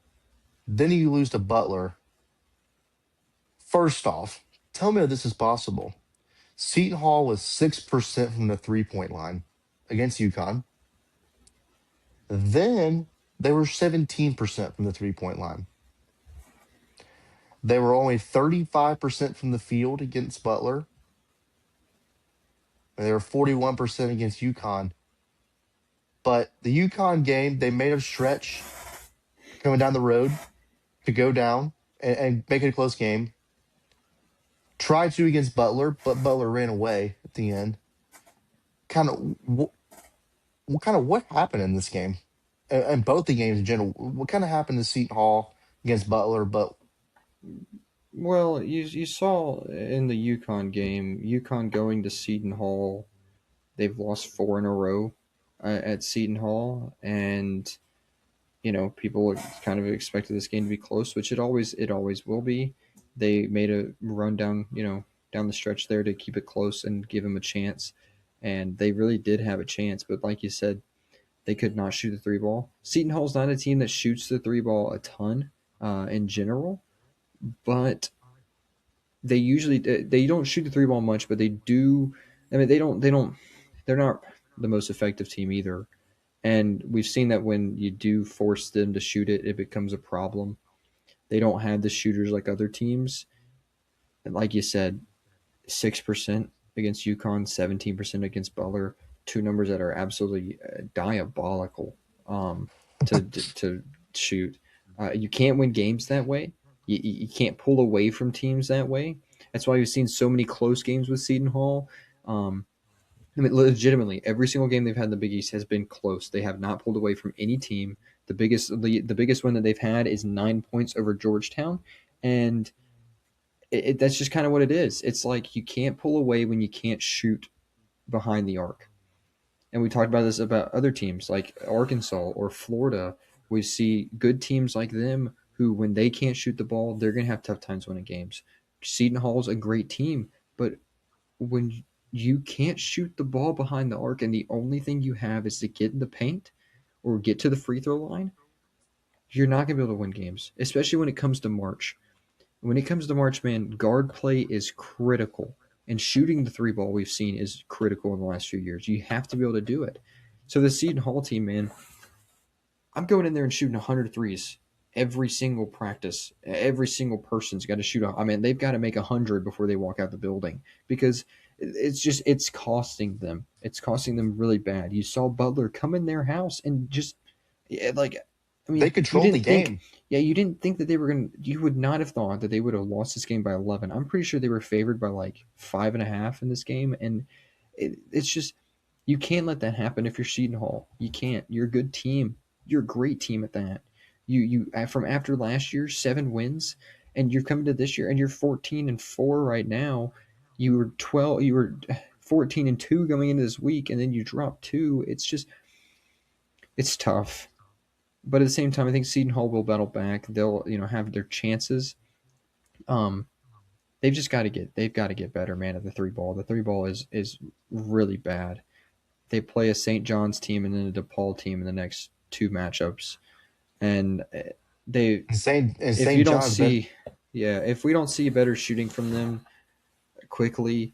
then you lose to Butler. First off, tell me how this is possible. Seton Hall was 6% from the 3-point line against UConn. Then they were 17% from the 3-point line. They were only 35% from the field against Butler. And they were 41% against UConn. But the UConn game, they made a stretch coming down the road to go down and make it a close game. Tried to against Butler, but Butler ran away at the end. Kind of what happened in this game, and both the games in general? What kind of happened to Seton Hall against Butler? But well, you saw in the UConn game, UConn going to Seton Hall. They've lost four in a row at Seton Hall, and people kind of expected this game to be close, which it always will be. They made a run down, down the stretch there to keep it close and give them a chance, and they really did have a chance. But like you said, they could not shoot the three ball. Seton Hall's not a team that shoots the three ball a ton in general, but they don't shoot the three ball much, but they do. I mean, they don't. They're not the most effective team either. And we've seen that when you do force them to shoot it, it becomes a problem. They don't have the shooters like other teams. And like you said, 6% against UConn, 17% against Butler, two numbers that are absolutely diabolical to shoot. You can't win games that way. You can't pull away from teams that way. That's why we've seen so many close games with Seton Hall. I mean, legitimately, every single game they've had in the Big East has been close. They have not pulled away from any team. The biggest win that they've had is 9 points over Georgetown, and that's just kind of what it is. It's like you can't pull away when you can't shoot behind the arc. And we talked about this about other teams like Arkansas or Florida. We see good teams like them who, when they can't shoot the ball, they're going to have tough times winning games. Seton Hall's a great team, but when you can't shoot the ball behind the arc and the only thing you have is to get in the paint or get to the free throw line, you're not going to be able to win games, especially when it comes to March. When it comes to March, man, guard play is critical. And shooting the three ball we've seen is critical in the last few years. You have to be able to do it. So the Seton Hall team, man, I'm going in there and shooting 100 threes every single practice. Every single person's got to shoot. I mean, they've got to make 100 before they walk out the building because it's costing them. It's costing them really bad. You saw Butler come in their house and just like, I they mean, you controlled the didn't think, game. yeah, you didn't think that they were going to, you would not have thought that they would have lost this game by 11. I'm pretty sure they were favored by like 5.5 in this game. And it's just, you can't let that happen if you're Seton Hall. You can't. You're a good team. You're a great team at that. You from after last year, 7 wins, and you're coming to this year, and you're 14-4 right now. You were 12. You were 14-2 going into this week, and then you dropped two. It's just it's tough. But at the same time, I think Seton Hall will battle back. They'll have their chances. Um, they've got to get better, man, at the three ball. The three ball is really bad. they play a St. John's team and then a DePaul team in the next two matchups, and they And if you St. don't John's been see, yeah, if we don't see better shooting from them quickly,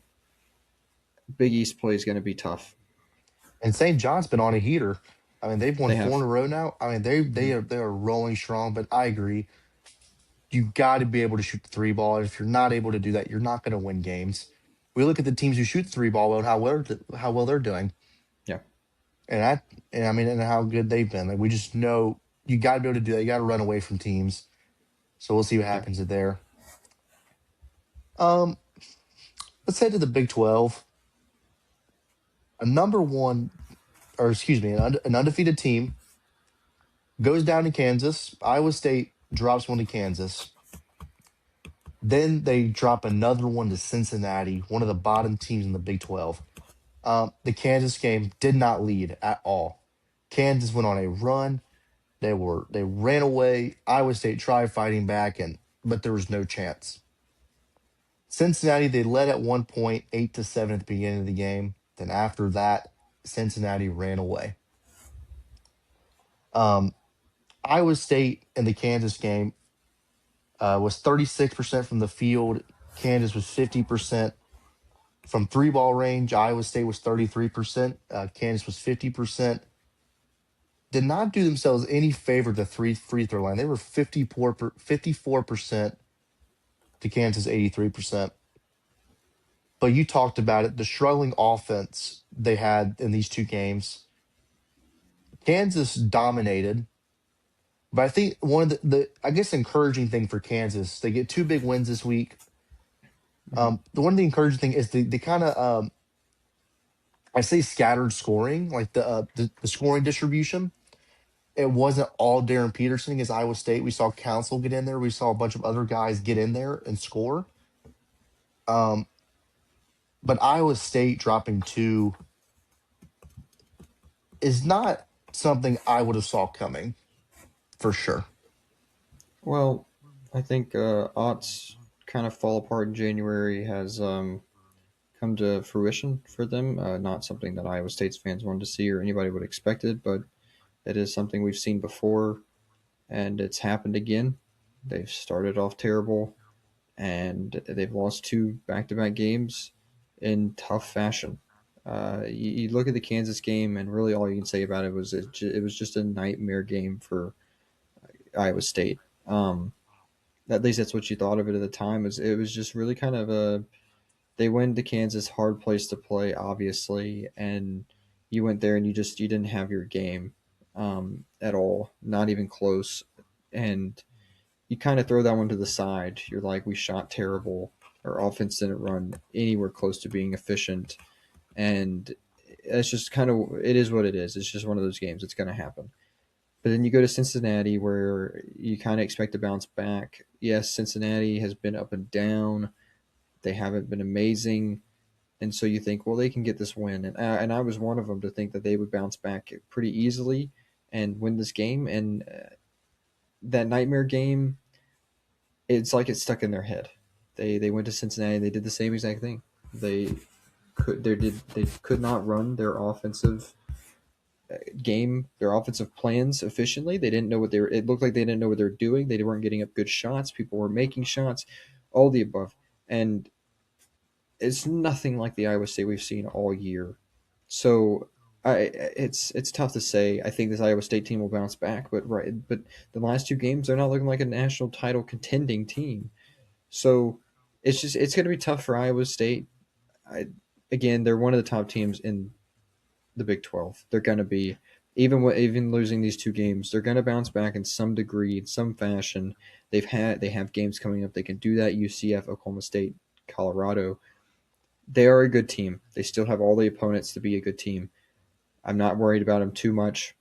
Big East play is going to be tough. and St. John's been on a heater. I mean, they've won They four in have. a row now. I mean, they Hmm. they are they are rolling strong. But I agree, you got to be able to shoot the three ball. And if you're not able to do that, you're not going to win games. We look at the teams who shoot the three ball well and how well they're doing, Yeah, and I mean, and how good they've been. Like we just know you got to be able to do that. You got to run away from teams. So we'll see what yeah. happens there. Um, let's head to the Big 12. A number one, or excuse me, an undefeated team goes down to Kansas. Iowa State drops one to Kansas. Then they drop another one to Cincinnati, one of the bottom teams in the Big 12. The Kansas game did not lead at all. Kansas went on a run. They ran away. Iowa State tried fighting back, and but there was no chance. Cincinnati, they led at 1 point, 8-7 at the beginning of the game. Then after that, Cincinnati ran away. Um, Iowa State in the Kansas game was 36% from the field. Kansas was 50% from three ball range. Iowa State was 33%. Kansas was 50%. Did not do themselves any favor at the three free throw line. They were 54% to Kansas 83%. But you talked about it, the struggling offense they had in these two games. Kansas dominated, but I think one of the I guess encouraging thing for Kansas, they get two big wins this week. Hmm. The one of the encouraging thing is they kind of I say scattered scoring, like the scoring distribution. It wasn't all Darren Peterson against Iowa State. We saw Council get in there. We saw a bunch of other guys get in there and score. Um, but Iowa State dropping two is not something I would have saw coming for sure. Well, I think Ott's kind of fall apart in January has come to fruition for them. Not something that Iowa State's fans wanted to see or anybody would expect it, but it is something we've seen before, and it's happened again. They've started off terrible, and they've lost two back-to-back games in tough fashion. You look at the Kansas game, and really all you can say about it was it was just a nightmare game for Iowa State. At least that's what you thought of it at the time. It was just really kind of a they went to Kansas, hard place to play, obviously, and you went there and you didn't have your game at all, not even close, and you kind of throw that one to the side. You're like, we shot terrible. Our offense didn't run anywhere close to being efficient, and it's just kind of it is what it is. It's just one of those games. It's going to happen. But then you go to Cincinnati, where you kind of expect to bounce back. Yes, Cincinnati has been up and down. They haven't been amazing, and so you think, well, they can get this win. And I was one of them to think that they would bounce back pretty easily and win this game. And that nightmare game, it's like it's stuck in their head. They went to Cincinnati. They did the same exact thing. They could not run their offensive game, their offensive plans efficiently. They didn't know what they were. It looked like they didn't know what they were doing. They weren't getting up good shots. People were making shots, all the above, and it's nothing like the Iowa State we've seen all year. So it's tough to say. I think this Iowa State team will bounce back, but the last two games they're not looking like a national title contending team. So it's going to be tough for Iowa State. I, Again, they're one of the top teams in the Big 12. They're going to be even losing these two games, they're going to bounce back in some degree, in some fashion. They have games coming up. They can do that. UCF, Oklahoma State, Colorado. They are a good team. They still have all the opponents to be a good team. I'm not worried about them too much.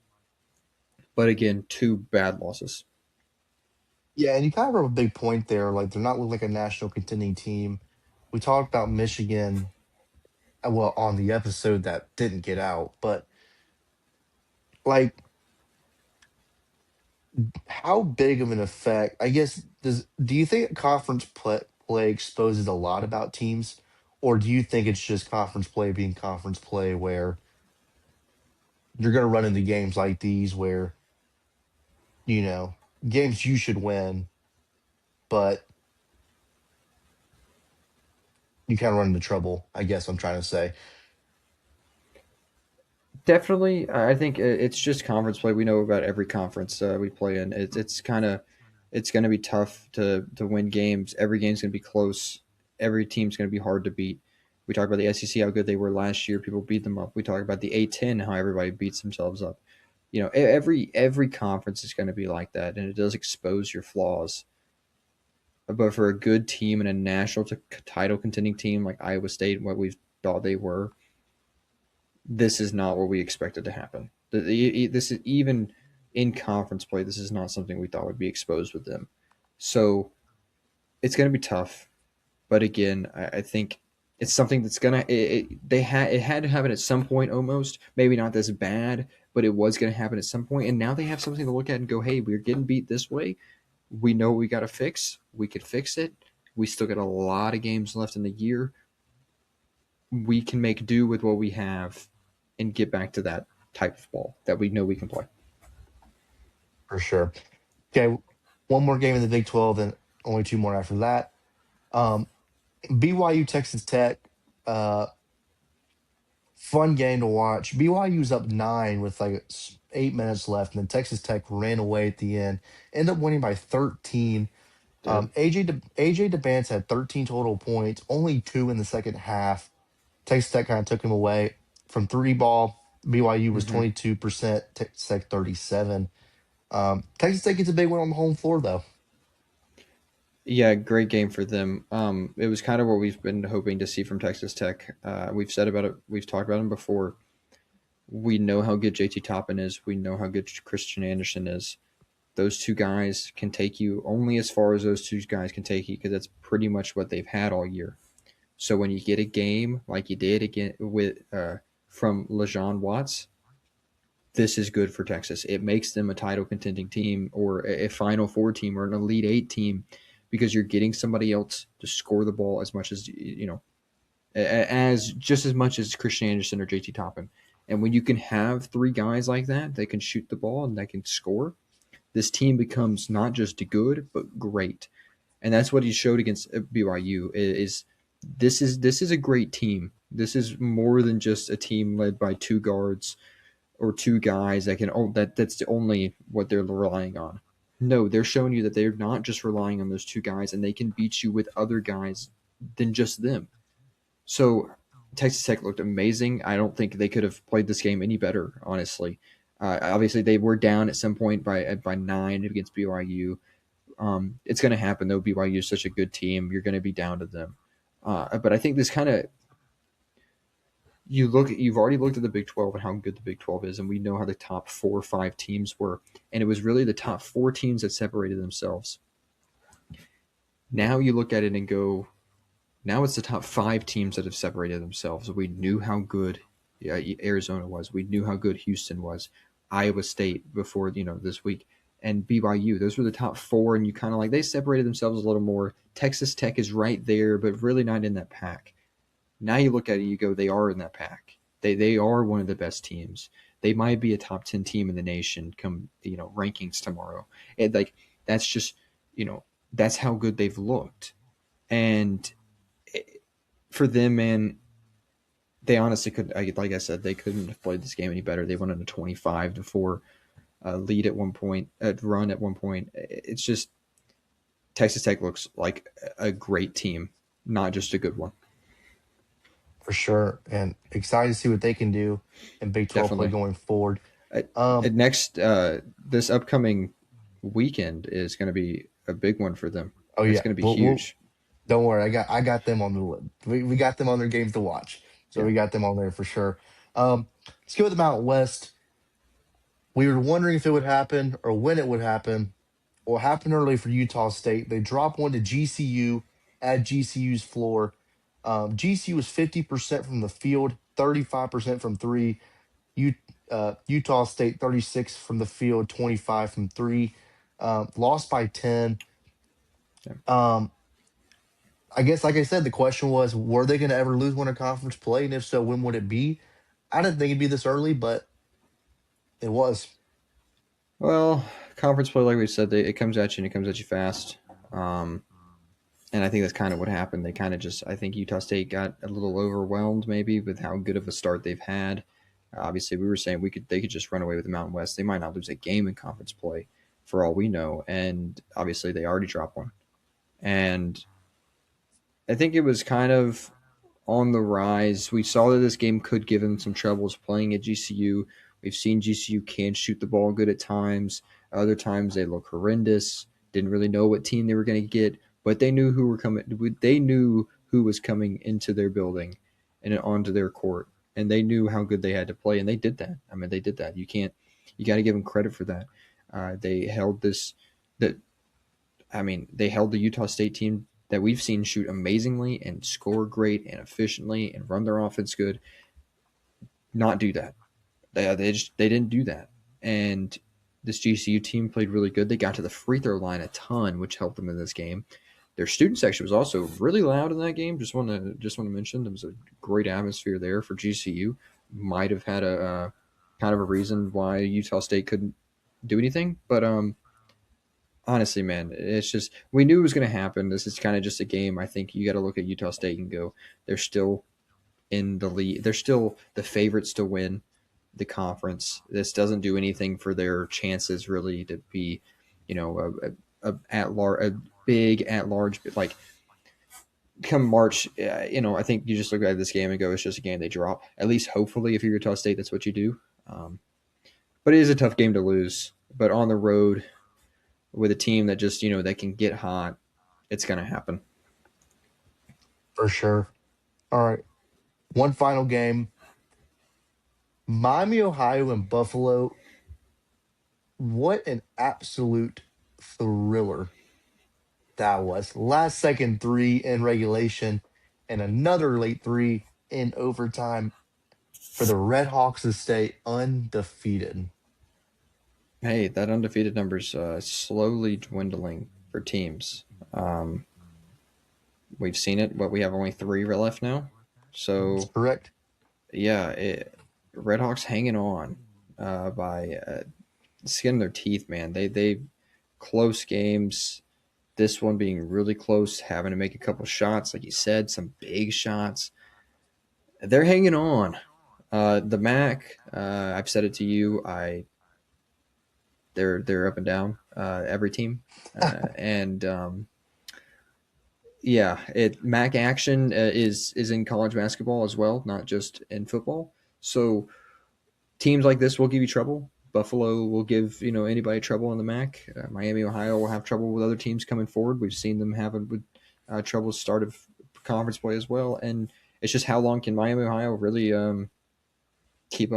But again, two bad losses. Yeah, and you kind of have a big point there. Like they're not looking like a national contending team. We talked about Michigan, well, on the episode that didn't get out, but like how big of an effect? I guess do you think conference play exposes a lot about teams, or do you think it's just conference play being conference play where you're going to run into games like these where, you know, games you should win, but you kind of run into trouble, I guess I'm trying to say. Definitely, I think it's just conference play. We know about every conference we play in. It's kind of it's going to be tough to win games. Every game's going to be close. Every team's going to be hard to beat. We talk about the SEC how good they were last year. People beat them up. We talk about the A10 how everybody beats themselves up. Every conference is going to be like that, and it does expose your flaws. But for a good team and a national title contending team like Iowa State, what we thought they were, this is not what we expected to happen. This is even in conference play. This is not something we thought would be exposed with them. So it's going to be tough. But again, I think it's something that's gonna. It had to happen at some point, almost maybe not this bad, but it was going to happen at some point. And now they have something to look at and go, hey, we're getting beat this way. We know what we got to fix. We could fix it. We still got a lot of games left in the year. We can make do with what we have and get back to that type of ball that we know we can play. For sure. Okay, one more game in the Big 12, and only two more after that. Um, BYU Texas Tech, uh, fun game to watch. BYU's up 9 with like 8 minutes left, and then Texas Tech ran away at the end. Ended up winning by 13. Did AJ DeBance had 13 total points, only two in the second half. Texas Tech kind of took him away from three ball. BYU was mm-hmm. 22%, Texas Tech 37. Texas Tech gets a big one on the home floor, though. Yeah, great game for them. It was kind of what we've been hoping to see from Texas Tech. We've said about it. We've talked about them before. We know how good JT Toppin is. We know how good Christian Anderson is. Those two guys can take you only as far as those two guys can take you because that's pretty much what they've had all year. So when you get a game like you did again with from LeJean Watts, this is good for Texas. It makes them a title contending team or a Final Four team or an Elite Eight team because you're getting somebody else to score the ball as much as as just as much as Christian Anderson or JT Toppin. And when you can have three guys like that that can shoot the ball and that can score, this team becomes not just good but great. And that's what he showed against BYU. Is this is a great team. This is more than just a team led by two guards or two guys that can that's the only what they're relying on. No, they're showing you that they're not just relying on those two guys and they can beat you with other guys than just them. So Texas Tech looked amazing. I don't think they could have played this game any better, honestly. Obviously, they were down at some point by 9 against BYU. It's going to happen though. BYU is such a good team. You're going to be down to them. But I think this kind of you've already looked at the Big 12 and how good the Big 12 is, and we know how the top 4 or 5 teams were, and it was really the top 4 teams that separated themselves. Now you look at it and go, now it's the top 5 teams that have separated themselves. We knew how good Arizona was. We knew how good Houston was. Iowa State before this week, and BYU. Those were the top 4, and you kind of like they separated themselves a little more. Texas Tech is right there, but really not in that pack. Now you look at it, you go, they are in that pack. They are one of the best teams. They might be a top 10 team in the nation come rankings tomorrow. And like that's just that's how good they've looked. And for them, man, they honestly could. Like I said, they couldn't have played this game any better. They went on a 25-4 lead at one point, run at one point. It's just Texas Tech looks like a great team, not just a good one. For sure. And excited to see what they can do in Big 12 play Definitely. going forward. Uh, Um, Next, this upcoming weekend is going to be a big one for them. oh It's yeah, going to be we'll huge. don't worry. I got them on the list. We got them on their games to watch. So Yeah. we got them on there for sure. Let's go with the Mountain West. We were wondering if it would happen or when it would happen. Well, it happened early for Utah State. They dropped one to GCU at GCU's floor. GCU was 50% from the field, 35% from three. U, Utah State 36 from the field, 25 from three. Lost by 10. Yeah. Um, I guess, like I said, the question was, were they going to ever lose one in conference play? And if so, when would it be? I didn't think it'd be this early, but It was Well, conference play, like we said, it comes at you and it comes at you fast. Um, and I think that's kind of what happened. They kind of just, I think Utah State got a little overwhelmed maybe with how good of a start they've had. Obviously, we were saying they could just run away with the Mountain West. They might not lose a game in conference play, for all we know. And obviously, they already dropped one. And I think it was kind of on the rise. We saw that this game could give them some troubles playing at GCU. We've seen GCU can shoot the ball good at times. Other times they look horrendous. Didn't really know what team they were going to get, but they knew who were coming. They knew who was coming into their building and onto their court, and they knew how good they had to play, and they did that. I mean, they did that. You got to give them credit for that. They held this. That I mean, they held the Utah State team that we've seen shoot amazingly and score great and efficiently and run their offense good. Not do that. They didn't do that. And this GCU team played really good. They got to the free throw line a ton, which helped them in this game. Their student section was also really loud in that game. Just want to mention there was a great atmosphere there for GCU. Might have had a kind of a reason why Utah State couldn't do anything, but honestly, man, it's just we knew it was going to happen. This is kind of just a game. I think you got to look at Utah State and go, they're still in the lead. They're still the favorites to win the conference. This doesn't do anything for their chances really to be, a big at large like come March. I think you just look at this game and go, it's just a game they drop. At least hopefully, if you're Utah State, that's what you do. But it is a tough game to lose. But on the road with a team that just that can get hot, it's going to happen. for sure. All right. One final game. Miami, Ohio, and Buffalo. What an absolute thriller that was. Last second three in regulation and another late three in overtime for the Red Hawks to stay undefeated. Hey, that undefeated number's slowly dwindling for teams. Um, we've seen it, but we have only three left now. That's So correct. yeah, Red Hawks hanging on by skin of their teeth, man. They close games. This one being really close, having to make a couple shots, like you said, some big shots. They're hanging on. The Mac, I've said it to you. They're up and down. Every team, and yeah, it Mac action is in college basketball as well, not just in football. So teams like this will give you trouble. Buffalo will give anybody trouble in the MAC. Miami, Ohio will have trouble with other teams coming forward. We've seen them having with trouble start of conference play as well, and it's just how long can Miami, Ohio really keep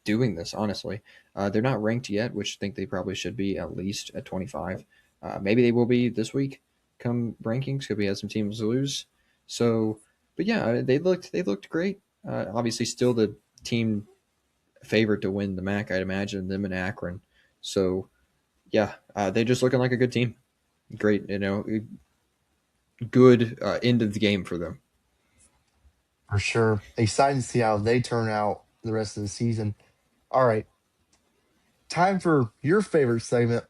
doing this? Honestly, they're not ranked yet, which I think they probably should be at least at 25. Maybe they will be this week come rankings because we had some teams lose. So, but yeah, they looked great. Obviously, still the team favorite to win the MAC, I'd imagine them and Akron. So yeah, they're just looking like a good team. Great, good end of the game for them. For sure. Excited to see how they turn out the rest of the season. All right. Time for your favorite segment,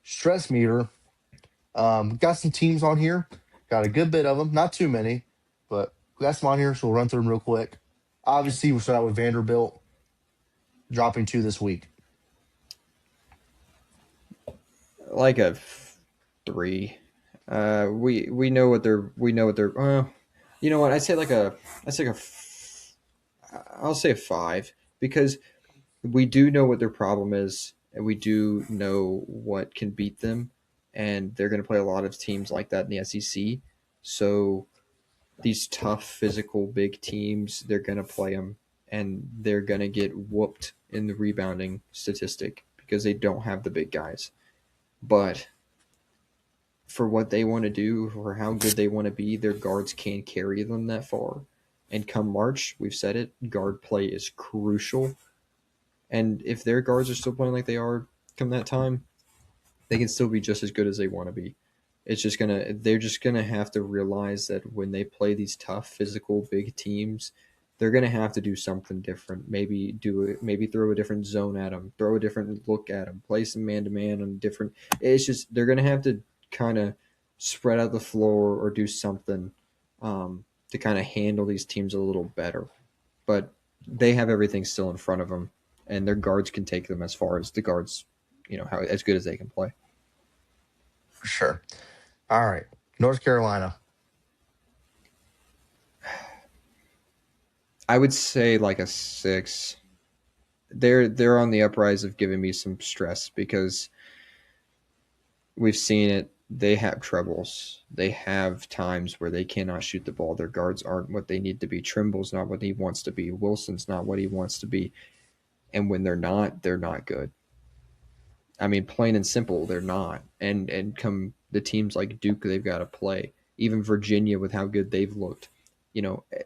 Stress Meter. Got some teams on here. Got a good bit of them. Not too many, but we got some on here, so we'll run through them real quick. Obviously, we'll start out with Vanderbilt dropping two this week. Like a 3. We know what they're. You know what? I'll say a 5 because we do know what their problem is, and we do know what can beat them, and they're going to play a lot of teams like that in the SEC. So these tough, physical, big teams, they're going to play them, and they're going to get whooped in the rebounding statistic because they don't have the big guys. But for what they want to do, for how good they want to be, their guards can't carry them that far. And come March, we've said it, guard play is crucial. And if their guards are still playing like they are come that time, they can still be just as good as they want to be. They're just gonna have to realize that when they play these tough, physical, big teams, they're going to have to do something different. Maybe do it. Maybe throw a different zone at them. Throw a different look at them. Play some man to man on different. It's just they're going to have to kind of spread out the floor or do something to kind of handle these teams a little better. But they have everything still in front of them, and their guards can take them as far as the guards, how as good as they can play. For sure. All right. North Carolina. I would say like a 6. They're on the uprise of giving me some stress because we've seen it. They have troubles. They have times where they cannot shoot the ball. Their guards aren't what they need to be. Trimble's not what he wants to be. Wilson's not what he wants to be. And when they're not good. I mean, plain and simple, they're not. And come the teams like Duke, they've got to play. Even Virginia, with how good they've looked,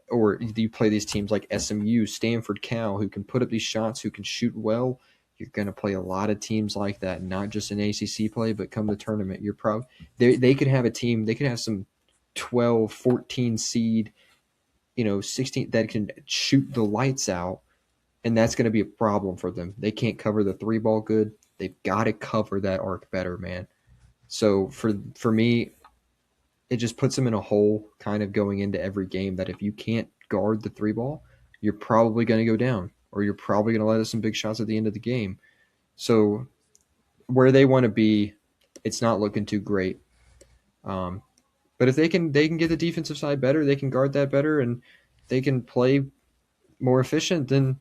or you play these teams like SMU, Stanford, Cal, who can put up these shots, who can shoot well. You're going to play a lot of teams like that, not just in ACC play, but come the tournament, you're probably they could have a team. They could have some 12, 14 seed, 16 that can shoot the lights out, and that's going to be a problem for them. They can't cover the three ball good. They've got to cover that arc better, man. So for me, it just puts them in a hole kind of going into every game that if you can't guard the three ball, you're probably going to go down or you're probably going to let us some big shots at the end of the game. So where they want to be, it's not looking too great. Um, but if they can get the defensive side better, they can guard that better, and they can play more efficient, then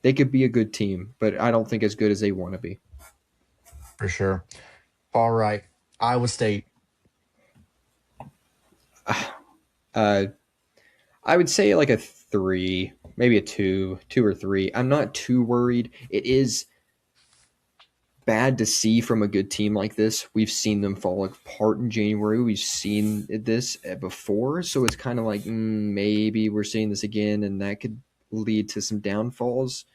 they could be a good team. But I don't think as good as they want to be. For sure. All right. Iowa State. Uh, I would say like a 3, maybe a 2 or 3. I'm not too worried. It is bad to see from a good team like this. We've seen them fall apart in January. We've seen this before, so it's kind of like maybe we're seeing this again, and that could lead to some downfalls.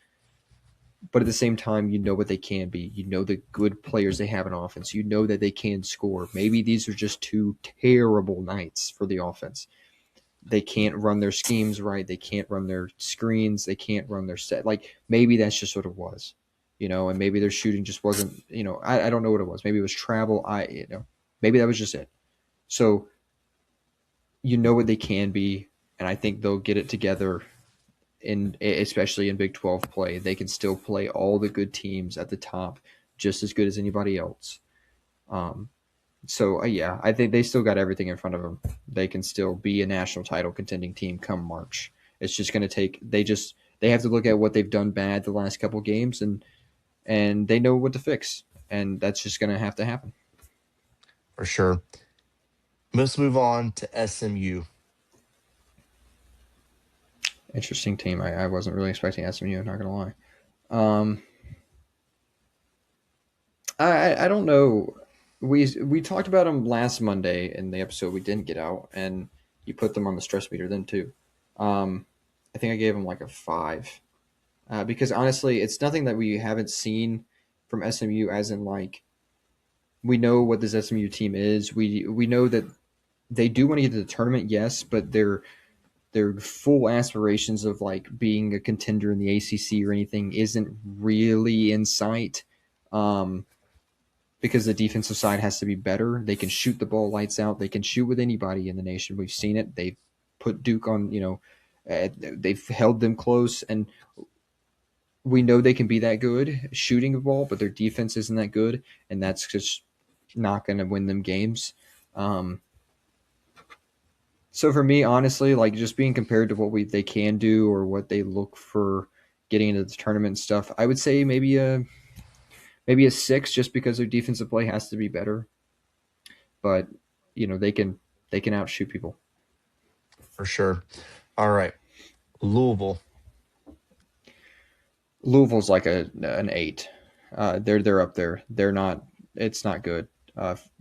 But at the same time, you know what they can be. You know the good players they have in offense. You know that they can score. Maybe these are just 2 terrible nights for the offense. They can't run their schemes right. They can't run their screens. They can't run their set. Like maybe that's just what it was, and maybe their shooting just wasn't, I don't know what it was. Maybe it was travel. Maybe that was just it. So you know what they can be, and I think they'll get it together. Especially in Big 12 play, they can still play all the good teams at the top just as good as anybody else. Um, so yeah, I think they still got everything in front of them. They can still be a national title contending team come March. It's just going to take. They have to look at what they've done bad the last couple games, and they know what to fix, and that's just going to have to happen. For sure. Let's move on to SMU. Interesting team. I wasn't really expecting SMU. I'm not going to lie. Um, I don't know. We talked about them last Monday in the episode we didn't get out, and you put them on the stress meter then too. Um, I think I gave them like a 5 because honestly, it's nothing that we haven't seen from SMU. As in, like we know what this SMU team is. We know that they do want to get to the tournament, yes, but their full aspirations of like being a contender in the ACC or anything isn't really in sight. Um, because the defensive side has to be better. They can shoot the ball lights out. They can shoot with anybody in the nation. We've seen it. They've put Duke on, they've held them close, and we know they can be that good shooting the ball, but their defense isn't that good, and that's just not going to win them games. Um, so for me, honestly, like just being compared to what they can do or what they look for getting into the tournament and stuff, I would say maybe a 6 just because their defensive play has to be better. But they can outshoot people. For sure. All right. Louisville. Louisville's like an 8. They're up there. They're not. It's not good.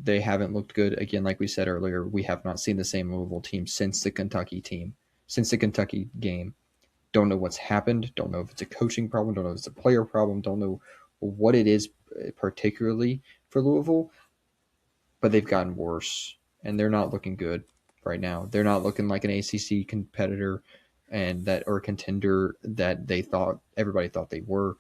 They haven't looked good again. Like we said earlier, we have not seen the same Louisville team since the Kentucky team, since the Kentucky game. Don't know what's happened. Don't know if it's a coaching problem. Don't know if it's a player problem. Don't know what it is particularly for Louisville, but they've gotten worse, and they're not looking good right now. They're not looking like an ACC competitor, and that or a contender that everybody thought they were,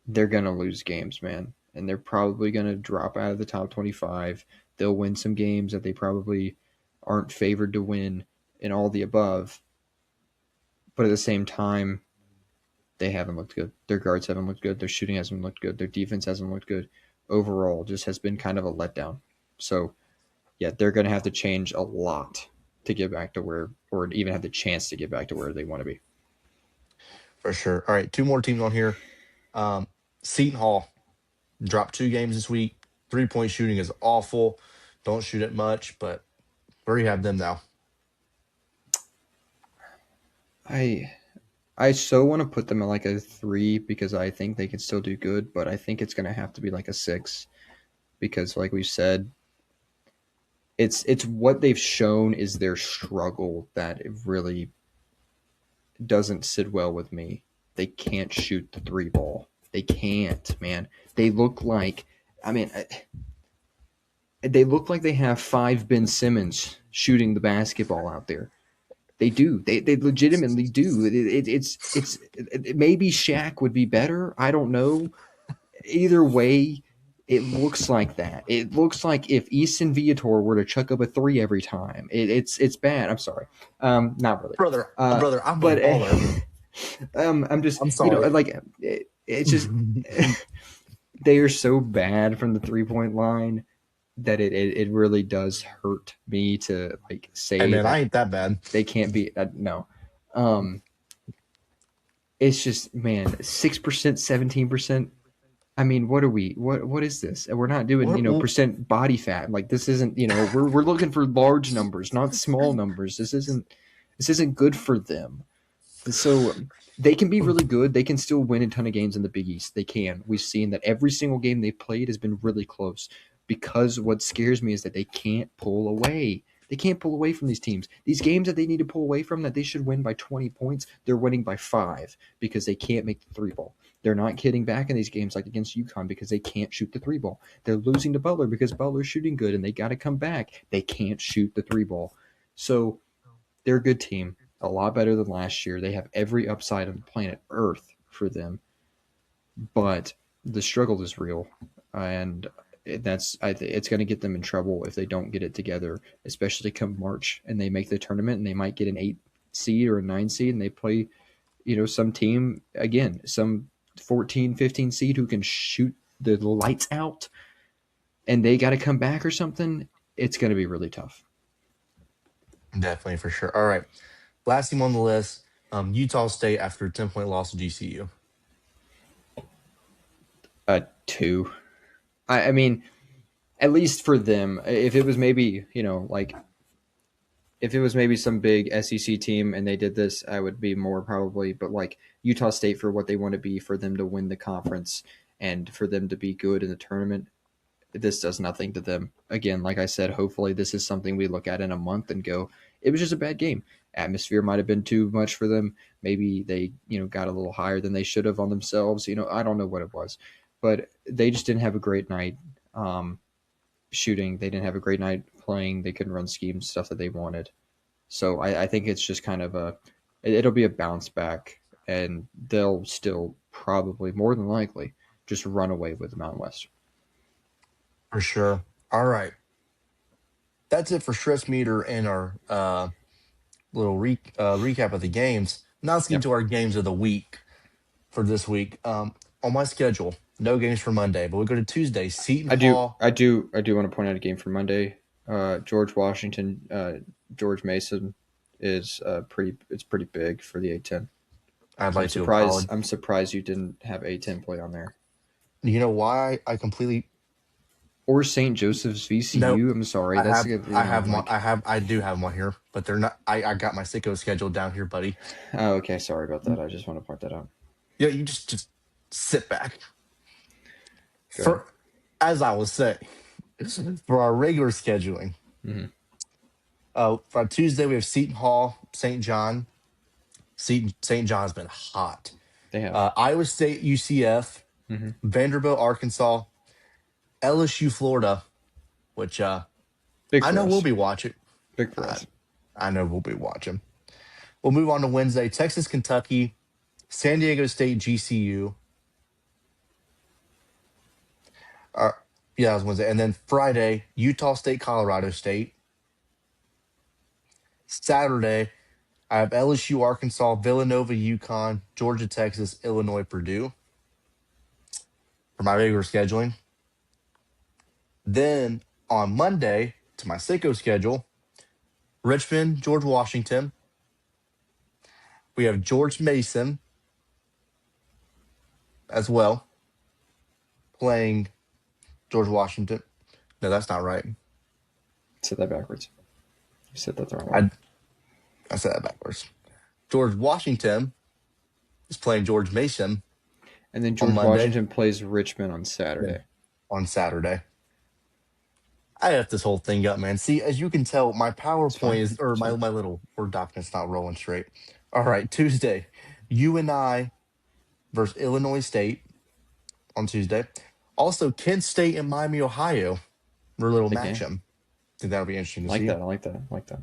they're gonna lose games, man, and they're probably gonna drop out of the top 25. They'll win some games that they probably aren't favored to win, and all the above. But at the same time, they haven't looked good. Their guards haven't looked good. Their shooting hasn't looked good. Their defense hasn't looked good. Overall, just has been kind of a letdown. So yeah, they're going to have to change a lot to get back to where, or even have the chance to get back to where they want to be. For sure. All right, two more teams on here. Um, Seton Hall dropped 2 games this week. 3-point shooting is awful. Don't shoot it much, but where do you have them now? I I so want to put them at like a 3 because I think they can still do good, but I think it's going to have to be like a 6 because, like we said, it's what they've shown is their struggle that it really doesn't sit well with me. They can't shoot the three ball. They can't, man. They look like, I mean, they look like they have 5 Ben Simmons shooting the basketball out there. They do. They legitimately do. Maybe Shaq would be better. I don't know. Either way, it looks like that. It looks like if Easton Viator were to chuck up a three every time. It's bad. I'm sorry. Not really. Brother, I'm a But baller. I'm just I'm sorry. like it's just they are so bad from the 3 point line that it really does hurt me to like Hey say man, I that ain't that bad. they can't be no. Um, it's just man, 6%, 17%. I mean, what are we? What is this? And we're not doing What? percent body fat. Like this isn't we're looking for large numbers, not small numbers. This isn't good for them. So they can be really good. They can still win a ton of games in the Big East. They can. We've seen that every single game they played has been really close. Because what scares me is that they can't pull away. They can't pull away from these teams. These games that they need to pull away from that they should win by 20 points, they're winning by 5 because they can't make the three ball. They're not getting back in these games like against UConn because they can't shoot the three ball. They're losing to Butler because Butler's shooting good and they got to come back. They can't shoot the three ball. So they're a good team, a lot better than last year. They have every upside on planet Earth for them, but the struggle is real, and it's going to get them in trouble if they don't get it together, especially come March and they make the tournament and they might get an 8 seed or a 9 seed and they play, some team again, some 14, 15 seed who can shoot the lights out, and they got to come back or something. It's going to be really tough. Definitely for sure. All right, last team on the list. Utah State after a 10-point loss to GCU. 2. I mean, at least for them. If it was maybe, like if it was maybe some big SEC team and they did this, I would be more probably. But like Utah State for what they want to be, for them to win the conference and for them to be good in the tournament, this does nothing to them. Again, like I said, hopefully this is something we look at in a month and go, it was just a bad game. Atmosphere might have been too much for them. Maybe they, got a little higher than they should have on themselves. I don't know what it was, but they just didn't have a great night shooting. They didn't have a great night playing. They couldn't run schemes, stuff that they wanted. So I think it's just kind of it'll be a bounce back, and they'll still probably more than likely just run away with the Mountain West. For sure. All right, that's it for stress meter and our little recap of the games. Now let's get Yeah. into our games of the week for this week. On my schedule, no games for Monday, but we go to Tuesday. Seton I do, Hall. I do, I do want to point out a game for Monday. George Washington, George Mason is pretty. It's pretty big for the A10. I'd So I'm like to surprised. apologize. I'm surprised you didn't have A10 play on there. You know why I completely Or St. Joseph's no. VCU. I'm sorry. I That's have, I have my, like. I do have one here, but they're not. I got my sicko schedule down here, buddy. Oh, okay. Sorry about that. I just want to point that out. Yeah, you just sit back. Go ahead. For as I was saying, for our regular scheduling, Mm-hmm. for Tuesday we have Seton Hall, St. John. St. John's been hot. They have. Iowa State, UCF, Mm-hmm. Vanderbilt, Arkansas, LSU, Florida, which Big I for know we'll us. be watching. Big for I, us. I know we'll be watching. We'll move on to Wednesday. Texas, Kentucky, San Diego State, GCU. Uh, yeah, that was Wednesday. And then Friday, Utah State, Colorado State. Saturday, I have LSU, Arkansas, Villanova, UConn, Georgia, Texas, Illinois, Purdue for my regular scheduling. Then on Monday, to my sicko schedule, Richmond, George Washington. We have George Mason as well playing George Washington. No, that's not right. Said that backwards. You said that the wrong way. I, I said that backwards. George Washington is playing George Mason And then on George Monday. Washington plays Richmond on Yeah. Saturday. On Saturday. I have this whole thing up, man. See, as you can tell, my It's fine. PowerPoint is, or It's my, fine. my little Word document's not rolling straight. All right, Tuesday, UNI versus Illinois State on Tuesday. Also, Kent State and Miami, Ohio, for a little Big game. matchup. Think that'll be interesting to I like see. that. I like that. I like that.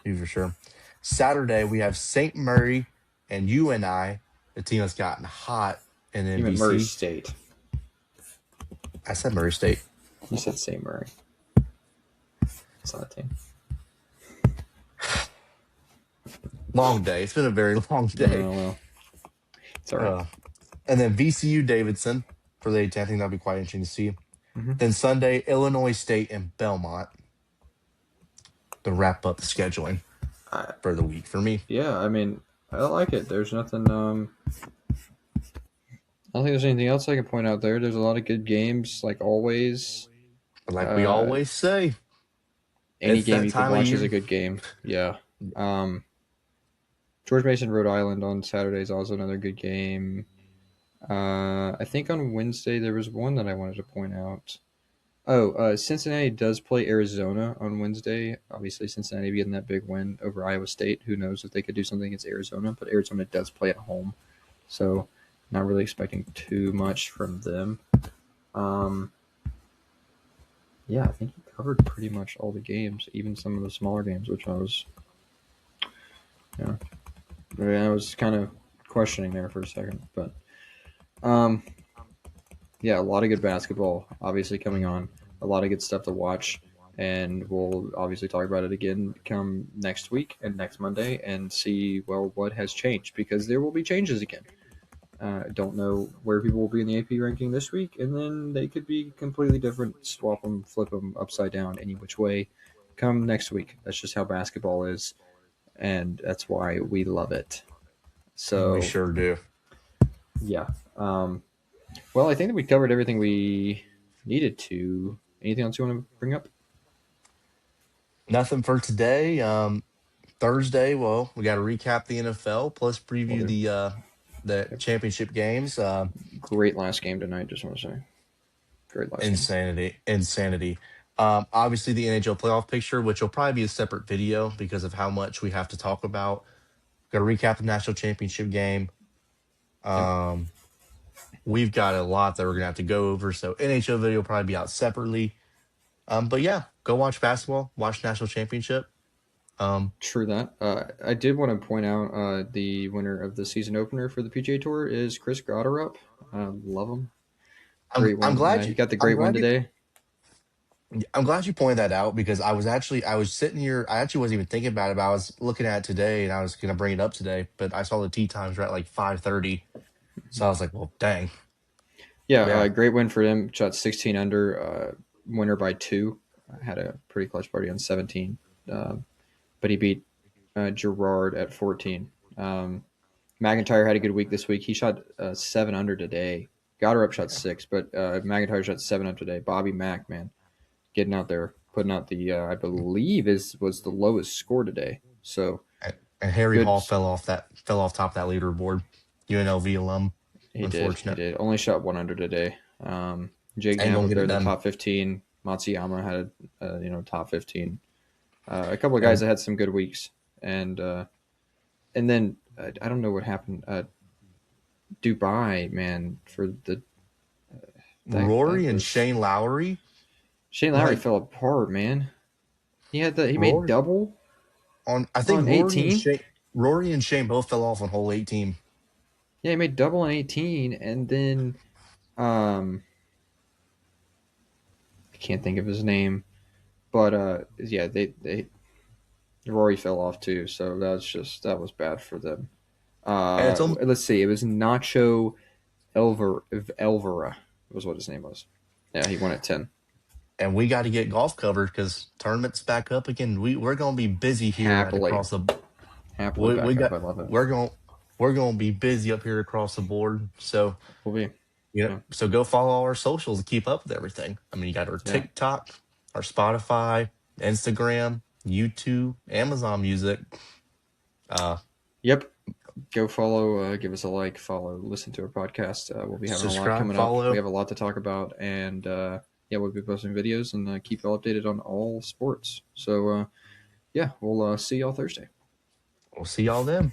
You for sure. Saturday, we have St. Murray and UNI, the team that's gotten hot in You meant Murray NBC. State. I said Murray State. You said St. Murray. It's not a team. Long day. It's been a very long day. Oh, well. It's all right. And then VCU Davidson for the 18th. I think that'll be quite interesting to see. Mhm. Then Sunday, Illinois State and Belmont to wrap up the scheduling for the week for me. Yeah, I mean, I like it. There's nothing. I don't think there's anything else I can point out there. There's a lot of good games, like always. But like we Uh, always say, any it's game that you could time of watch is year. a good game. Yeah. George Mason, Rhode Island on Saturday is also another good game. I think on Wednesday there was one that I wanted to point out. Oh, Cincinnati does play Arizona on Wednesday. Obviously, Cincinnati getting that big win over Iowa State. Who knows if they could do something against Arizona? But Arizona does play at home, so not really expecting too much from them. Um, yeah, I think he covered pretty much all the games, even some of the smaller games, which yeah, I was kind of questioning there for a second. But um, yeah, a lot of good basketball obviously coming on. A lot of good stuff to watch, and we'll obviously talk about it again come next week and next Monday and see what has changed because there will be changes again. Don't know where people will be in the AP ranking this week, and then they could be completely different. Swap them, flip them upside down, any which way. Come next week. That's just how basketball is, and that's why we love it. We So sure do. yeah. Well, I think that we covered everything we needed to. Anything else you want to bring up? Nothing for today. Thursday, well, we got to recap the NFL plus We'll preview do. the Yep. championship games. Great last game tonight. Just want to say, great last game. Insanity. Obviously, the NHL playoff picture, which will probably be a separate video because of how much we have to talk about. Got to recap the national championship game. Yep. Um, we've got a lot that we're gonna have to go over, so NHL video will probably be out separately. But yeah, go watch basketball, watch national championship. Um, True that. I did want to point out the winner of the season opener for the PGA Tour is Chris Gotterup. Love him. Great I'm win. glad He you. got the great win today. I'm glad you pointed that out because I was sitting here. I actually wasn't even thinking about it. But I was looking at it today, and I was gonna bring it up today. But I saw the tee times were at like 5:30, so I was like, well, dang, Yeah, yeah. great win for him. Shot 16 under. Winner by two. Had a pretty clutch party on 17. But he beat Gerard at 14. McIntyre had a good week this week. He shot 7 under today. Goddard shot 6, but McIntyre shot 7 up today. Bobby Mack, man, getting out there, putting out the I believe was the lowest score today. So And Harry good. Hall fell off top of that leaderboard. UNLV alum, He did. He unfortunate. did. Only shot 1 under today. Jake Ain't Ham gonna up get there it in the done. top 15. Matsuyama had top 15. A couple of guys And that had some good weeks, and then I don't know what happened. Dubai, man, for that Rory and was Shane Lowry, Shane Lowry like fell apart, man. He made Rory double I think on Rory and 18. Shane. Rory and Shane both fell off on hole 18. Yeah, he made double in 18, and then um, I can't think of his name, but yeah, they Rory fell off too, so that was bad for them. And it's Let's see, it was Nacho Elvera was what his name was. Yeah, he won at 10. and we got to get golf covered because tournaments back up again. We're gonna be busy here at Happily, across the. happily We back up. got I love it. we're gonna be busy up here across the board. So We'll be. Yeah, so go follow all our socials to keep up with everything. I mean, you got our yeah. TikTok, our Spotify, Instagram, YouTube, Amazon Music. Uh, Yep. Go follow, give us a like, follow, listen to our podcast. We'll be having a lot subscribe, coming up. We follow. have a lot to talk about, and yeah, we'll be posting videos and keep you all updated on all sports. So yeah, we'll see y'all Thursday. We'll see y'all then.